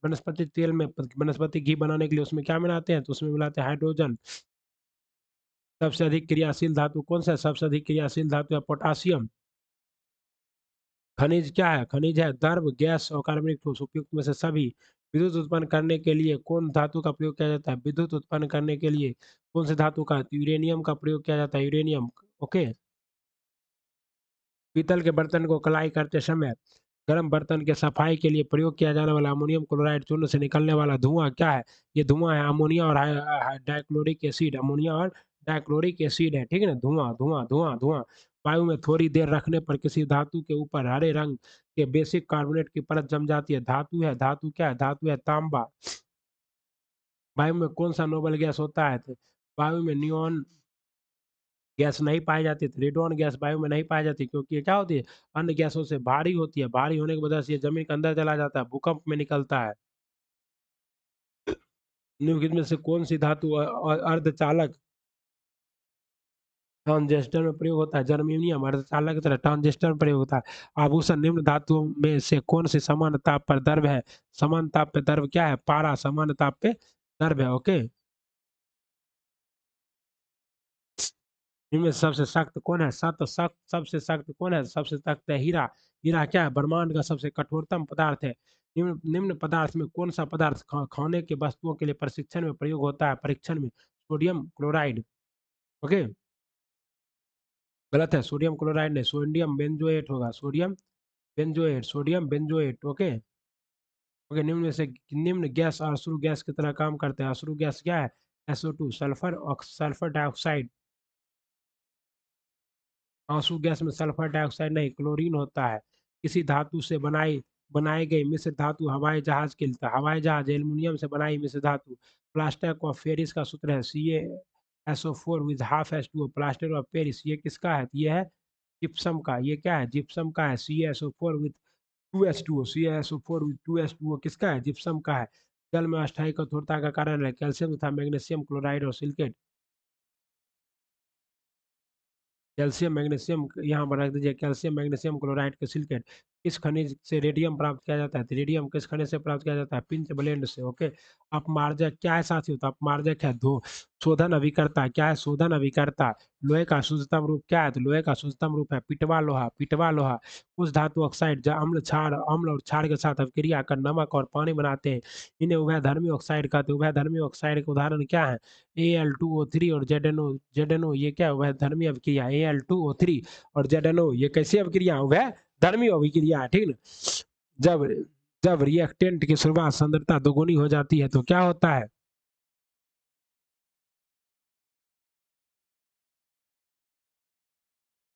वनस्पति तेल में वनस्पति घी बनाने के लिए उसमें क्या मिलाते हैं? तो उसमें मिलाते हैं हाइड्रोजन। सबसे अधिक क्रियाशील धातु कौन सा है? सबसे अधिक क्रियाशील धातु है पोटासियम। खनिज क्या है? खनिज है द्रव, गैस और कार्बनिक ठोस। उपयुक्त में से सभी। विद्युत उत्पन्न करने के लिए कौन धातु का प्रयोग किया जाता है? विद्युत उत्पन्न करने के लिए कौन से धातु का? यूरेनियम का प्रयोग किया जाता है, यूरेनियम। ओके। पीतल के बर्तन को कलाई करते समय गर्म बर्तन के सफाई के लिए प्रयोग किया जाने वाला अमोनियम क्लोराइड चूर्ण से निकलने वाला धुआं क्या है? ये धुआं है अमोनिया और डाइक्लोरिक एसिड। अमोनिया और डाइक्लोरिक एसिड है, ठीक है ना। धुआं, धुआं, धुआं, धुआं। वायु में थोड़ी देर रखने पर किसी धातु के ऊपर हरे रंग के बेसिक कार्बोनेट की परत जम जाती है। धातु है, धातु क्या है? धातु है तांबा। वायु में कौन सा नोबल गैस होता है? तो वायु में नियॉन गैस नहीं पाई जाती। तो रेडॉन गैस वायु में नहीं पाई जाती, क्योंकि ये क्या होती है? अन्य गैसों से भारी होती है। भारी होने की वजह से ये जमीन के अंदर चला जाता है, भूकंप में निकलता है। निम्नलिखित में से कौन सी धातु अर्धचालक ट्रांजिस्टर में प्रयोग होता है? जर्मेनियम। अर्धचालक की तरह ट्रांजिस्टर में प्रयोग होता है। आभूषण निम्न धातुओं में से कौन सी समान ताप पर द्रव है? समान ताप पे द्रव क्या है? पारा। समान ताप पे द्रव है। ओके। इनमें सबसे सख्त कौन है? सख्त सबसे सख्त कौन है? सबसे सख्त है हीरा। हीरा क्या है? ब्रह्मांड का सबसे कठोरतम पदार्थ है। निम्न पदार्थ में कौन सा पदार्थ खाने के वस्तुओं के लिए प्रशिक्षण में प्रयोग होता है? परीक्षण में? Sodium chloride. ओके। गलत है, सोडियम क्लोराइड नहीं, सोडियम बेंजोएट होगा। Sodium benzoate, sodium benzoate. Okay. Okay. निम्न में से निम्न गैस अश्रु गैस की तरह काम करते हैं। अश्रु गैस क्या है? SO2। Sulphur dioxide. आंसू गैस में सल्फर डाइऑक्साइड नहीं, क्लोरीन होता है। किसी धातु से बनाई गई मिश्र धातु हवाई जहाज के लिए। हवाई जहाज एल्युमिनियम से बनाई मिश्र धातु। प्लास्टर ऑफ पेरिस का सूत्र है CaSO4 with half H2O। Plaster of Paris ये किसका है? ये है जिप्सम का। ये क्या है? जिप्सम का है। CaSO4 with 2H2O। CaSO4 with 2H2O किसका है? जिप्सम का है। जल में अस्थायी कठोरता का कारण है कैल्शियम तथा मैग्नीशियम क्लोराइड और सिलिकेट। कैल्शियम मैग्नीशियम यहाँ पर रख दीजिए। कैल्शियम मैग्नीशियम क्लोराइड के सिलिकेट। किस खनिज से रेडियम प्राप्त किया जाता है? तो रेडियम किस खनिज से प्राप्त किया जाता है? पिंच ब्लेंड से। ओके। अपमार्जक क्या है साथियों? तो अपमार्जक है धो शोधन अभिकर्ता। क्या है? शोधन अभिकर्ता। लोहे का शुद्धतम रूप क्या है? तो लोहे का शुद्धतम रूप है पिटवा लोहा। पिटवा लोहा। उस धातु ऑक्साइड जो अम्ल और क्षार के साथ अभिक्रिया कर नमक और पानी बनाते हैं, इन्हें उभयधर्मी ऑक्साइड कहते हैं। उभयधर्मी ऑक्साइड के उदाहरण क्या है? Al2O3 और ZNO। ये क्या है? वह धर्मी अभिक्रिया। Al2O3 और ZNO ये कैसी अभिक्रिया? वह धर्मी अभिक्रिया है, ठीक ना। जब जब रिएक्टेंट की शुरुआत सांद्रता दोगुनी हो जाती है तो क्या होता है?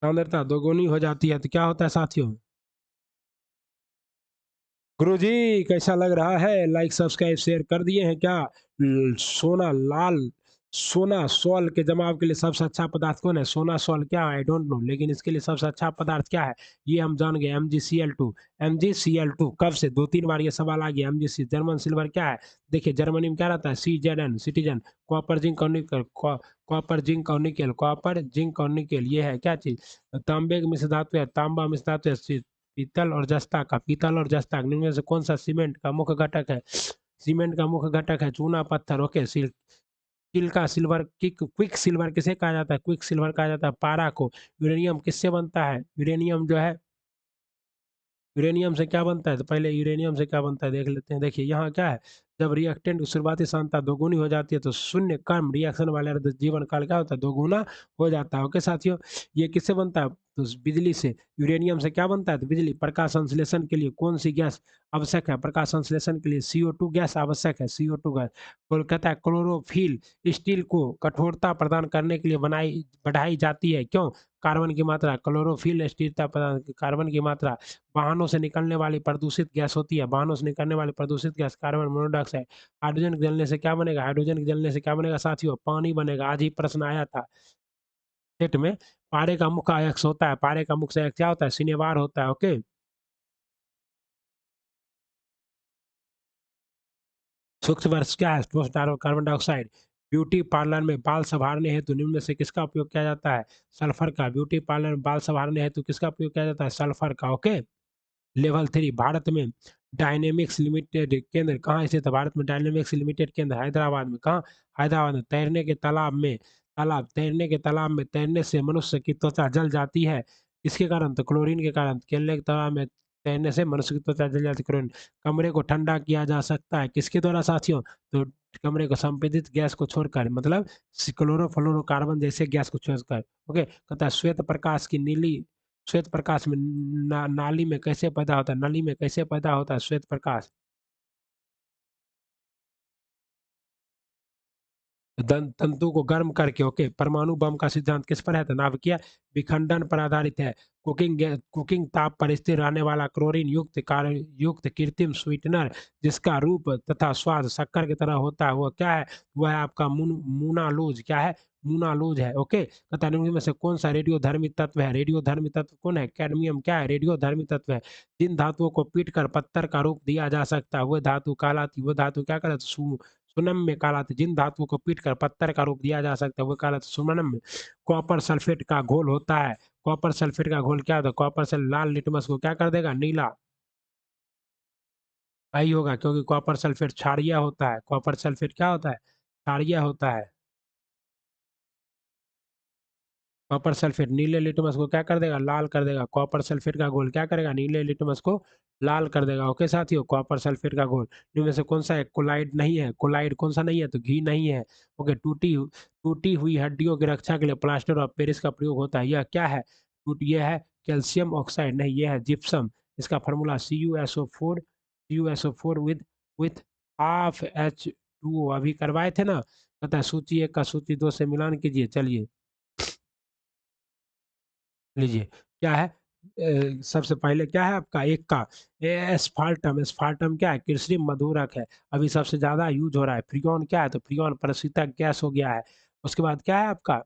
सांद्रता दोगुनी हो जाती है तो क्या होता है साथियों? गुरुजी कैसा लग रहा है? लाइक सब्सक्राइब शेयर कर दिए हैं क्या? सोना लाल सोना सॉल के जमाव के लिए सबसे अच्छा पदार्थ कौन है? सोना सॉल क्या है? आई डोंट नो, लेकिन इसके लिए सबसे अच्छा पदार्थ क्या है ये हम जान गए। MgCl2। MgCl2 कब से? 2-3 बार ये सवाल आ गया। MgC जर्मन सिल्वर क्या है? देखिए जर्मनी में क्या रहता है? CZN citizen. कॉपर जिंक और निकल कॉपर जिंक और निकल कॉपर जिंक और निकल ये है क्या चीज? तांबे की मिश्र धातु है। तांबा मिश्र धातु है। पीतल और जस्ता का। पीतल और जस्ता निम्न में से कौन सा सीमेंट का मुख्य घटक है? सीमेंट का मुख्य घटक है चूना पत्थर। Okay. Chilka silver quick silver किसे कहा जाता है? क्विक सिल्वर कहा जाता है पारा को। यूरेनियम किससे बनता है? यूरेनियम जो है यूरेनियम से क्या बनता है? तो पहले यूरेनियम से क्या बनता है देख लेते हैं। देखिए यहाँ क्या है? जब रिएक्टेंट की शुरुआती सांद्रता दोगुनी हो जाती है तो शून्य कम रिएक्शन वाले अर्ध जीवन काल क्या होता है, दोगुना हो जाता है। ओके साथियों, ये किससे बनता है, तो बिजली से। यूरेनियम से क्या बनता है, तो बिजली। प्रकाश संश्लेषण के लिए कौन सी गैस आवश्यक है, प्रकाश संश्लेषण के लिए CO2 गैस आवश्यक है, CO2 गैस। और कहता है क्लोरोफिल स्टील को कठोरता प्रदान करने के लिए बनाई बढ़ाई जाती है, क्यों, कार्बन की मात्रा, क्लोरोफिल स्थिरता प्रदान, कार्बन की मात्रा। वाहनों से निकलने वाली प्रदूषित गैस होती है, वाहनों से निकलने वाली प्रदूषित गैस कार्बन मोनोऑक्साइड। हाइड्रोजन के जलने से क्या बनेगा, हाइड्रोजन के जलने से क्या बनेगा साथियों, पानी बनेगा। आज ही प्रश्न आया था सेट में। पारे का मुख्य अयस्क होता है, पारे का मुख्य अयस्क क्या होता है, सिनेबार होता है। ओके, सूक्ष्म वर्ष क्या है, ठोस कार्बन डाइऑक्साइड। ब्यूटी पार्लर में बाल संवारने हेतु निम्न में से किसका उपयोग किया जाता है, सल्फर का। ब्यूटी पार्लर में बाल संवारने हेतु किसका उपयोग किया जाता है, सल्फर का। ओके, लेवल 3 भारत में डायनेमिक्स लिमिटेड केंद्र कहाँ स्थित है, भारत में डायनेमिक्स लिमिटेड केंद्र हैदराबाद में। कहाँ, हैदराबाद में। तैरने के तालाब में, तैरने के तालाब में तैरने से मनुष्य की त्वचा जल जाती है, किसके कारण, तो क्लोरीन के कारण। केले के तालाब में तैरने से मनुष्य की त्वचा जल जाती है, क्लोरीन। कमरे को ठंडा किया जा सकता है किसके द्वारा साथियों, तो कमरे को संपीड़ित गैस को छोड़कर, मतलब क्लोरोफ्लोरोकार्बन जैसे गैस को छोड़कर। ओके, कहता है श्वेत प्रकाश की नीली, श्वेत प्रकाश में नाली में कैसे पैदा होता है, नली में कैसे पैदा होता है श्वेत प्रकाश, तंतु को गर्म करके। ओके, परमाणु बम का सिद्धांत किस पर है, तो नाभिकीय विखंडन पर आधारित है। कुकिंग ताप पर स्थिर रहने वाला क्लोरीन युक्त कार्य युक्त कृत्रिम स्वीटनर जिसका रूप तथा स्वाद शक्कर की तरह होता है, वह क्या है, वह है आपका मूनालूज। क्या है, मूनालूज है। ओके, कहता है निम्न में से कौन सा रेडियोधर्मी तत्व है, रेडियोधर्मी तत्व कौन है, कैडमियम। क्या है, रेडियोधर्मी तत्व है। जिन धातुओं को पीट कर पत्थर का रूप दिया जा सकता है वह धातु कहलाती, वह धातु क्या कहलाती, सुनम में कहलाते। जिन धातुओं को पीट कर पत्थर का रूप दिया जा सकता है वो कहलाते सुनम में। कॉपर सल्फेट का घोल होता है, कॉपर सल्फेट का घोल क्या होता है, कॉपर से लाल लिटमस को क्या कर देगा, नीला। वही होगा क्योंकि कॉपर सल्फेट क्षारीय होता है, कॉपर सल्फेट क्या होता है, क्षारीय होता है। कॉपर सल्फेट नीले लिटमस को क्या कर देगा, लाल कर देगा। कॉपर सल्फेट का घोल क्या करेगा, नीले लिटमस को लाल कर देगा। ओके साथियों, कॉपर सल्फेट का घोल इनमें से कौन सा है, कोलाइड नहीं है, कोलाइड कौन सा नहीं है, तो घी नहीं है। ओके, टूटी हुई हड्डियों की रक्षा के लिए प्लास्टर ऑफ पेरिस का प्रयोग होता है, यह क्या है, टूट ये है कैल्शियम ऑक्साइड, नहीं ये है जिप्सम। इसका formula CuSO4 with half H2O। अभी करवाए थे ना, पता है, सूची 1 का सूची 2 से मिलान कीजिए। चलिए लीजिए, क्या है, सबसे पहले क्या है आपका एक का एस्फाल्टम। एस्फाल्टम क्या है, कृत्रिम मधुरक है, अभी सबसे ज्यादा यूज हो रहा है। फ्रियोन क्या है, तो फ्रियोन प्रशीतक गैस हो गया है। उसके बाद क्या है आपका,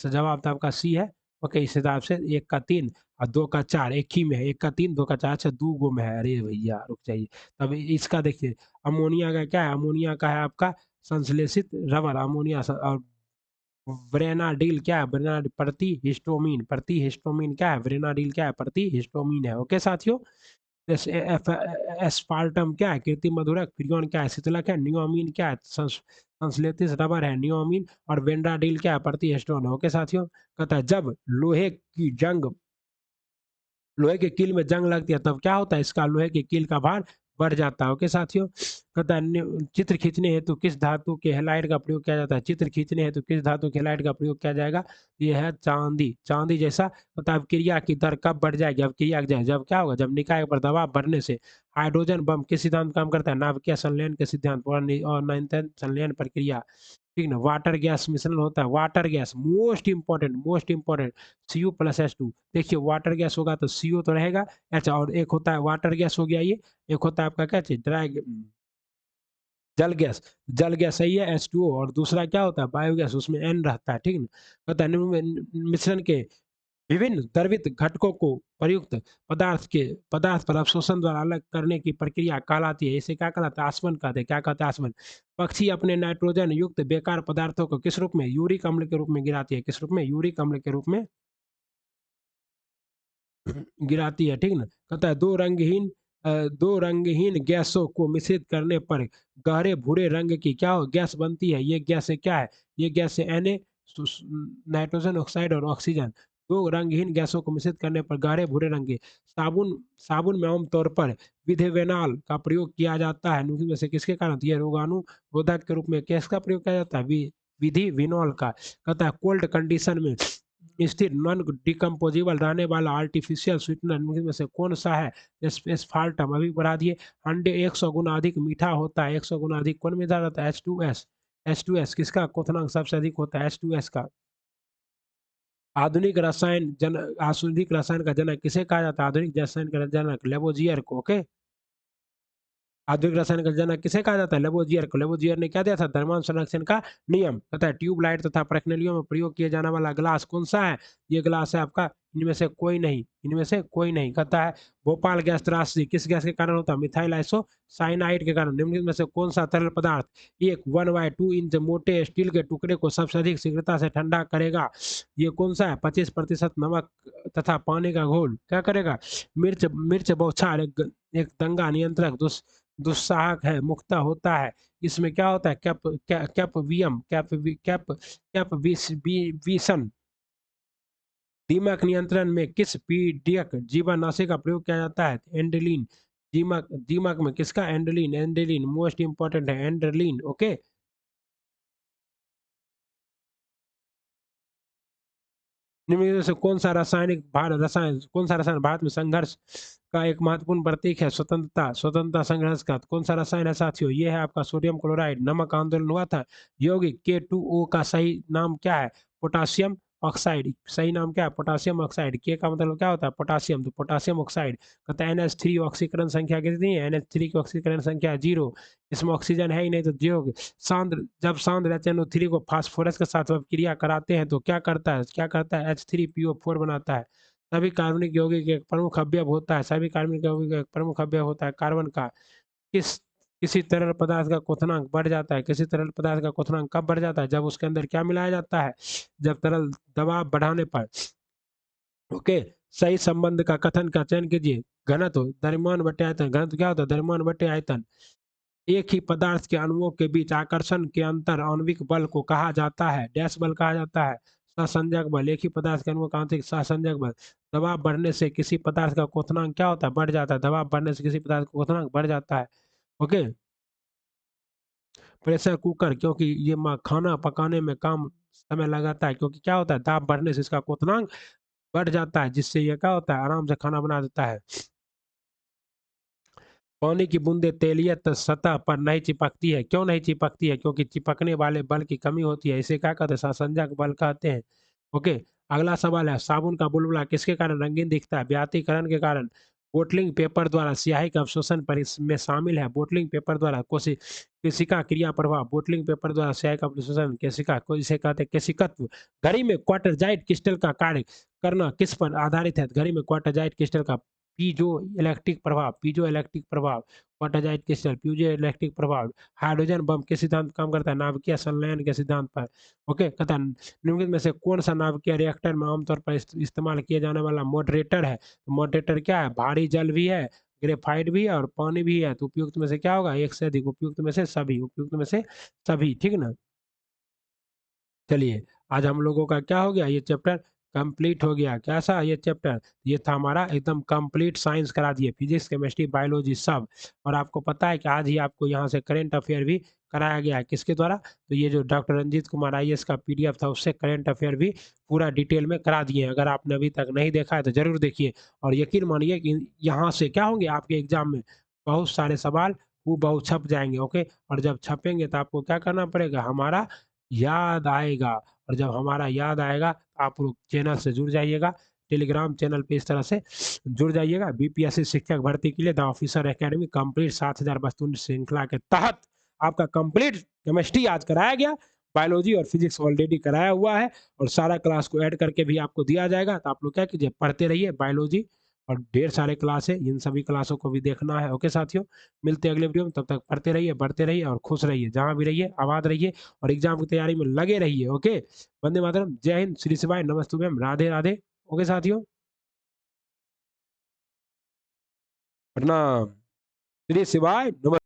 तो जवाब तो आपका सी है। ओके, इस हिसाब से 1 का 3 और 2 का 4 एक ही में है, 1 का 3 2 का 4, अच्छा 2 गो में है। अरे भैया रुक जाइए, तब इसका देखिए, अमोनिया का क्या है, अमोनिया का है आपका संश्लेषित रबर अमोनिया और ब्रेनाडिल क्या है, ब्रेना प्रति हिस्टोमिन क्या है, ब्रेनाडिल क्या है, प्रति हिस्टोमिन है। ओके साथियों, एस्पार्टम क्या है, कृत्रिम मधुरक। फ्रियोन क्या है, शीतलक है। नियोमीन क्या है, संश्लेषित रबर है, नियोमीन। और वेंड्राडिल क्या है, प्रति हिस्टोन। ओके साथियों, कहता है जब लोहे के कील में जंग लगती है तब क्या होता है, इसका लोहे के कील का भार बढ़ जाता है। ओके साथियों, कहता है चित्र खींचने हेतु किस धातु के हेलाइड का प्रयोग किया जाता है, चित्र खींचने हेतु किस धातु के हेलाइड का प्रयोग किया जाएगा, ये है चांदी। चांदी जैसा, कहता है अब क्रिया की दर कब बढ़ जाएगी, अब क्रिया की जब क्या होगा, जब निकाय पर दबाव बढ़ने से। हाइड्रोजन बम किस सिद्धांत काम करता है, नाभिकीय संलयन के सिद्धांत और निरंतर संलयन प्रक्रिया। ठीक ना, वाटर गैस मिश्रण होता है, water gas most important Cu+H2। देखिए वाटर गैस होगा तो CO तो रहेगा, अच्छा, और एक होता है वाटर गैस हो गया ये, एक होता है आपका क्या चीज, जल गैस। जल गैस सही है H2O, और दूसरा क्या होता है, बायोगैस, उसमें N रहता है। ठीक ना, कहता है मिश्रण के विभिन्न द्रवित घटकों को प्रयुक्त पदार्थ पर अवशोषण द्वारा अलग करने की प्रक्रिया कहलाती है, इसे क्या कहलाता है, आसवन कहते हैं। क्या कहते हैं, आसवन। पक्षी अपने नाइट्रोजन युक्त बेकार पदार्थों को किस रूप में, यूरिक अम्ल के रूप में गिराती है, किस रूप में, यूरिक अम्ल के रूप में गिराती है। ठीक ना, कहता है दो रंगहीन गैसों को मिश्रित करने पर गहरे भूरे रंग की क्या गैस बनती है, ये गैस है क्या है, ये गैस है Na, नाइट्रोजन ऑक्साइड और ऑक्सीजन। दो रंगहीन गैसों को मिश्रित करने पर गहरे भूरे रंग के साबुन साबुन में आमतौर पर विथेवेनॉल का प्रयोग किया जाता है। निम्न में से किसके कारण? तो ये रोगाणुरोधक के रूप में किसका प्रयोग किया जाता है? विधिविनॉल का। कहता है कोल्ड कंडीशन में स्थिर नॉन डिकम्पोजिबल रहने वाला आर्टिफिशियल स्वीटनर निम्न में से कौन सा है? एस्फाल्टम। अभी बढ़ा दिए। अंडे 100 गुना अधिक मीठा होता है। 100 गुना अधिक कौन मीठा रहता है? H2S। H2S किसका क्वथनांक सबसे अधिक होता है? H2S का। आधुनिक रसायन का जनक किसे कहा जाता है? आधुनिक रसायन का जनक लेवोजियर को। ओके। आधुनिक रसायन का जनक किसे कहा जाता है? लेवोजियर को। लेवोजियर ने क्या दिया था? द्रव्यमान संरक्षण का नियम। पता है ट्यूबलाइट तथा प्रश्नलियों में प्रयोग किया जाने वाला ग्लास कौन सा है? ये ग्लास है आपका इनमें से कोई नहीं, इनमें से कोई नहीं। कहता है भोपाल गैस त्रासदी किस गैस के कारण होता है? मिथाइल आइसोसाइनाइड के कारण। निम्नलिखित में से कौन सा तरल पदार्थ एक 1/2 इंच मोटे स्टील के टुकड़े को सबसे अधिक शीघ्रता से ठंडा करेगा? ये कौन सा है? 25% नमक तथा पानी का घोल क्या करेगा? मिर्च मिर्च बौछार एक दंगा नियंत्रक दुस्साहक है, मुक्ता होता है। इसमें क्या होता है? कैपविशन। दीमक नियंत्रण में किस पीडियक जीवाणुनाशी का प्रयोग किया जाता है? एंड्रेलिन। दीमक दीमक में किसका? एंड्रेलिन। एंड्रेलिन मोस्ट इंपॉर्टेंट है, एंड्रेलिन। ओके। निम्न में से कौन सा रसायन भारत में संघर्ष का एक महत्वपूर्ण प्रतीक है? स्वतंत्रता संघर्ष का कौन सा रसायन है साथियों? ये है आपका सोडियम क्लोराइड। नमक आंदोलन हुआ था। यौगिक K2O का सही नाम क्या है? Potassium oxide. सही नाम क्या है? Potassium oxide. के का मतलब क्या होता है? पोटासियम, तो पोटासियम ऑक्साइड। कहता है NH3 ऑक्सीकरण संख्या कितनी है? NH3 की ऑक्सीकरण संख्या 0। इसमें ऑक्सीजन है ही नहीं तो 0। जब सांद्र HNO3 को फास्फोरस के साथ अपक्रिया कराते हैं तो क्या करता है? H3PO4 बनाता है। सभी कार्बनिक यौगिक एक प्रमुख अवयव होता है। सभी कार्बनिक यौगिक एक प्रमुख अवयव होता है कार्बन का। किस किसी तरल पदार्थ का क्वथनांक बढ़ जाता है? किसी तरल पदार्थ का क्वथनांक कब बढ़ जाता है? जब उसके अंदर क्या मिलाया जाता है? जब तरल दबाव बढ़ाने पर। ओके। सही संबंध का कथन का चयन कीजिए। घनत्व द्रव्यमान बटे आयतन। घनत्व क्या होता है? द्रव्यमान बटे आयतन। एक ही पदार्थ के अणुओं के बीच आकर्षण के अंतर आणविक बल को कहा जाता है। डैश बल कहा जाता है। सहसंजक बल। एक ही पदार्थ के अणुओं का आंतरिक सहसंजक बल। दबाव बढ़ने से किसी पदार्थ का क्वथनांक क्या होता है? बढ़ जाता है। दबाव बढ़ने से किसी पदार्थ का क्वथनांक बढ़ जाता है। ओके। प्रेशर कुकर क्योंकि ये खाना पकाने में काम समय लगाता है क्योंकि क्या होता है? दाब बढ़ने से इसका क्वथनांक बढ़ जाता है जिससे ये क्या होता है? आराम से खाना बना देता है। पानी की बूंदें तेलियत सतह पर नहीं चिपकती है। क्यों नहीं चिपकती है? क्योंकि चिपकने वाले बल की कमी होती है। इसे क्या कहते हैं? सहसंजक बल कहते हैं। ओके। अगला सवाल है साबुन का बुलबुला किसके कारण रंगीन दिखता है? व्यातीकरण के कारण। बोटलिंग पेपर द्वारा स्याही का अवशोषण पर इसमें शामिल है। बोटलिंग पेपर द्वारा केशिका क्रिया प्रभाव। बोटलिंग पेपर द्वारा स्याही का अवशोषण केशिका को इसे कहते हैं केशिकत्व। घड़ी में क्वार्टरजाइट क्रिस्टल का कार्य करना किस पर आधारित है? घड़ी में क्वार्टरजाइट क्रिस्टल का पीजो इलेक्ट्रिक प्रभाव। क्वार्टरजाइट क्रिस्टल पीजो इलेक्ट्रिक प्रभाव। हाइड्रोजन बम के सिद्धांत काम करता है? नाभिकीय संलयन के सिद्धांत पर। ओके। कहता है निम्नलिखित में से कौन सा नाभिकीय रिएक्टर में आमतौर पर इस्तेमाल किया जाने वाला मॉडरेटर है? तो मॉडरेटर क्या है? भारी जल भी है, ग्रेफाइट भी है और पानी भी है। तो उपयुक्त में से क्या होगा? एक से अधिक। उपयुक्त में से सभी। उपयुक्त में से सभी। ठीक ना। चलिए आज हम लोगों का क्या हो गया? ये चैप्टर कंप्लीट हो गया। कैसा ये चैप्टर? ये था हमारा एकदम कंप्लीट साइंस करा दिए, फिजिक्स केमिस्ट्री बायोलॉजी सब। और आपको पता है कि आज ही आपको यहाँ से करंट अफेयर भी कराया गया है। किसके द्वारा? तो ये जो डॉक्टर रंजीत कुमार IAS का PDF था उससे करंट अफेयर भी पूरा डिटेल में करा दिए हैं। अगर आपने अभी तक नहीं देखा है तो जरूर देखिए। और यकीन मानिए कि यहाँ से क्या होंगे आपके एग्जाम में बहुत सारे सवाल वो बहुत छप जाएंगे। ओके। और जब छपेंगे तो आपको क्या करना पड़ेगा? हमारा याद आएगा। और जब हमारा याद आएगा तो आप लोग चैनल से जुड़ जाइएगा। टेलीग्राम चैनल पे इस तरह से जुड़ जाइएगा। BPSC शिक्षक भर्ती के लिए द ऑफिसर एकेडमी कंप्लीट 7000 वस्तु श्रृंखला के तहत आपका कंप्लीट केमिस्ट्री आज कराया गया। बायोलॉजी और फिजिक्स ऑलरेडी कराया हुआ है और सारा क्लास को ऐड करके भी आपको दिया जाएगा। तो आप लोग क्या कीजिए? पढ़ते रहिए। बायोलॉजी और ढेर सारे क्लास है, इन सभी क्लासों को भी देखना है। ओके साथियों, मिलते हैं अगले वीडियो में। तब तक पढ़ते रहिए, बढ़ते रहिए और खुश रहिए। जहाँ भी रहिए आबाद रहिए और एग्जाम की तैयारी में लगे रहिए। ओके। वंदे मातरम। जय हिंद। श्री शिवाय नमस्तुभ्यम। राधे राधे। ओके साथियों, प्रणाम। श्री शिवाय नमस्ते।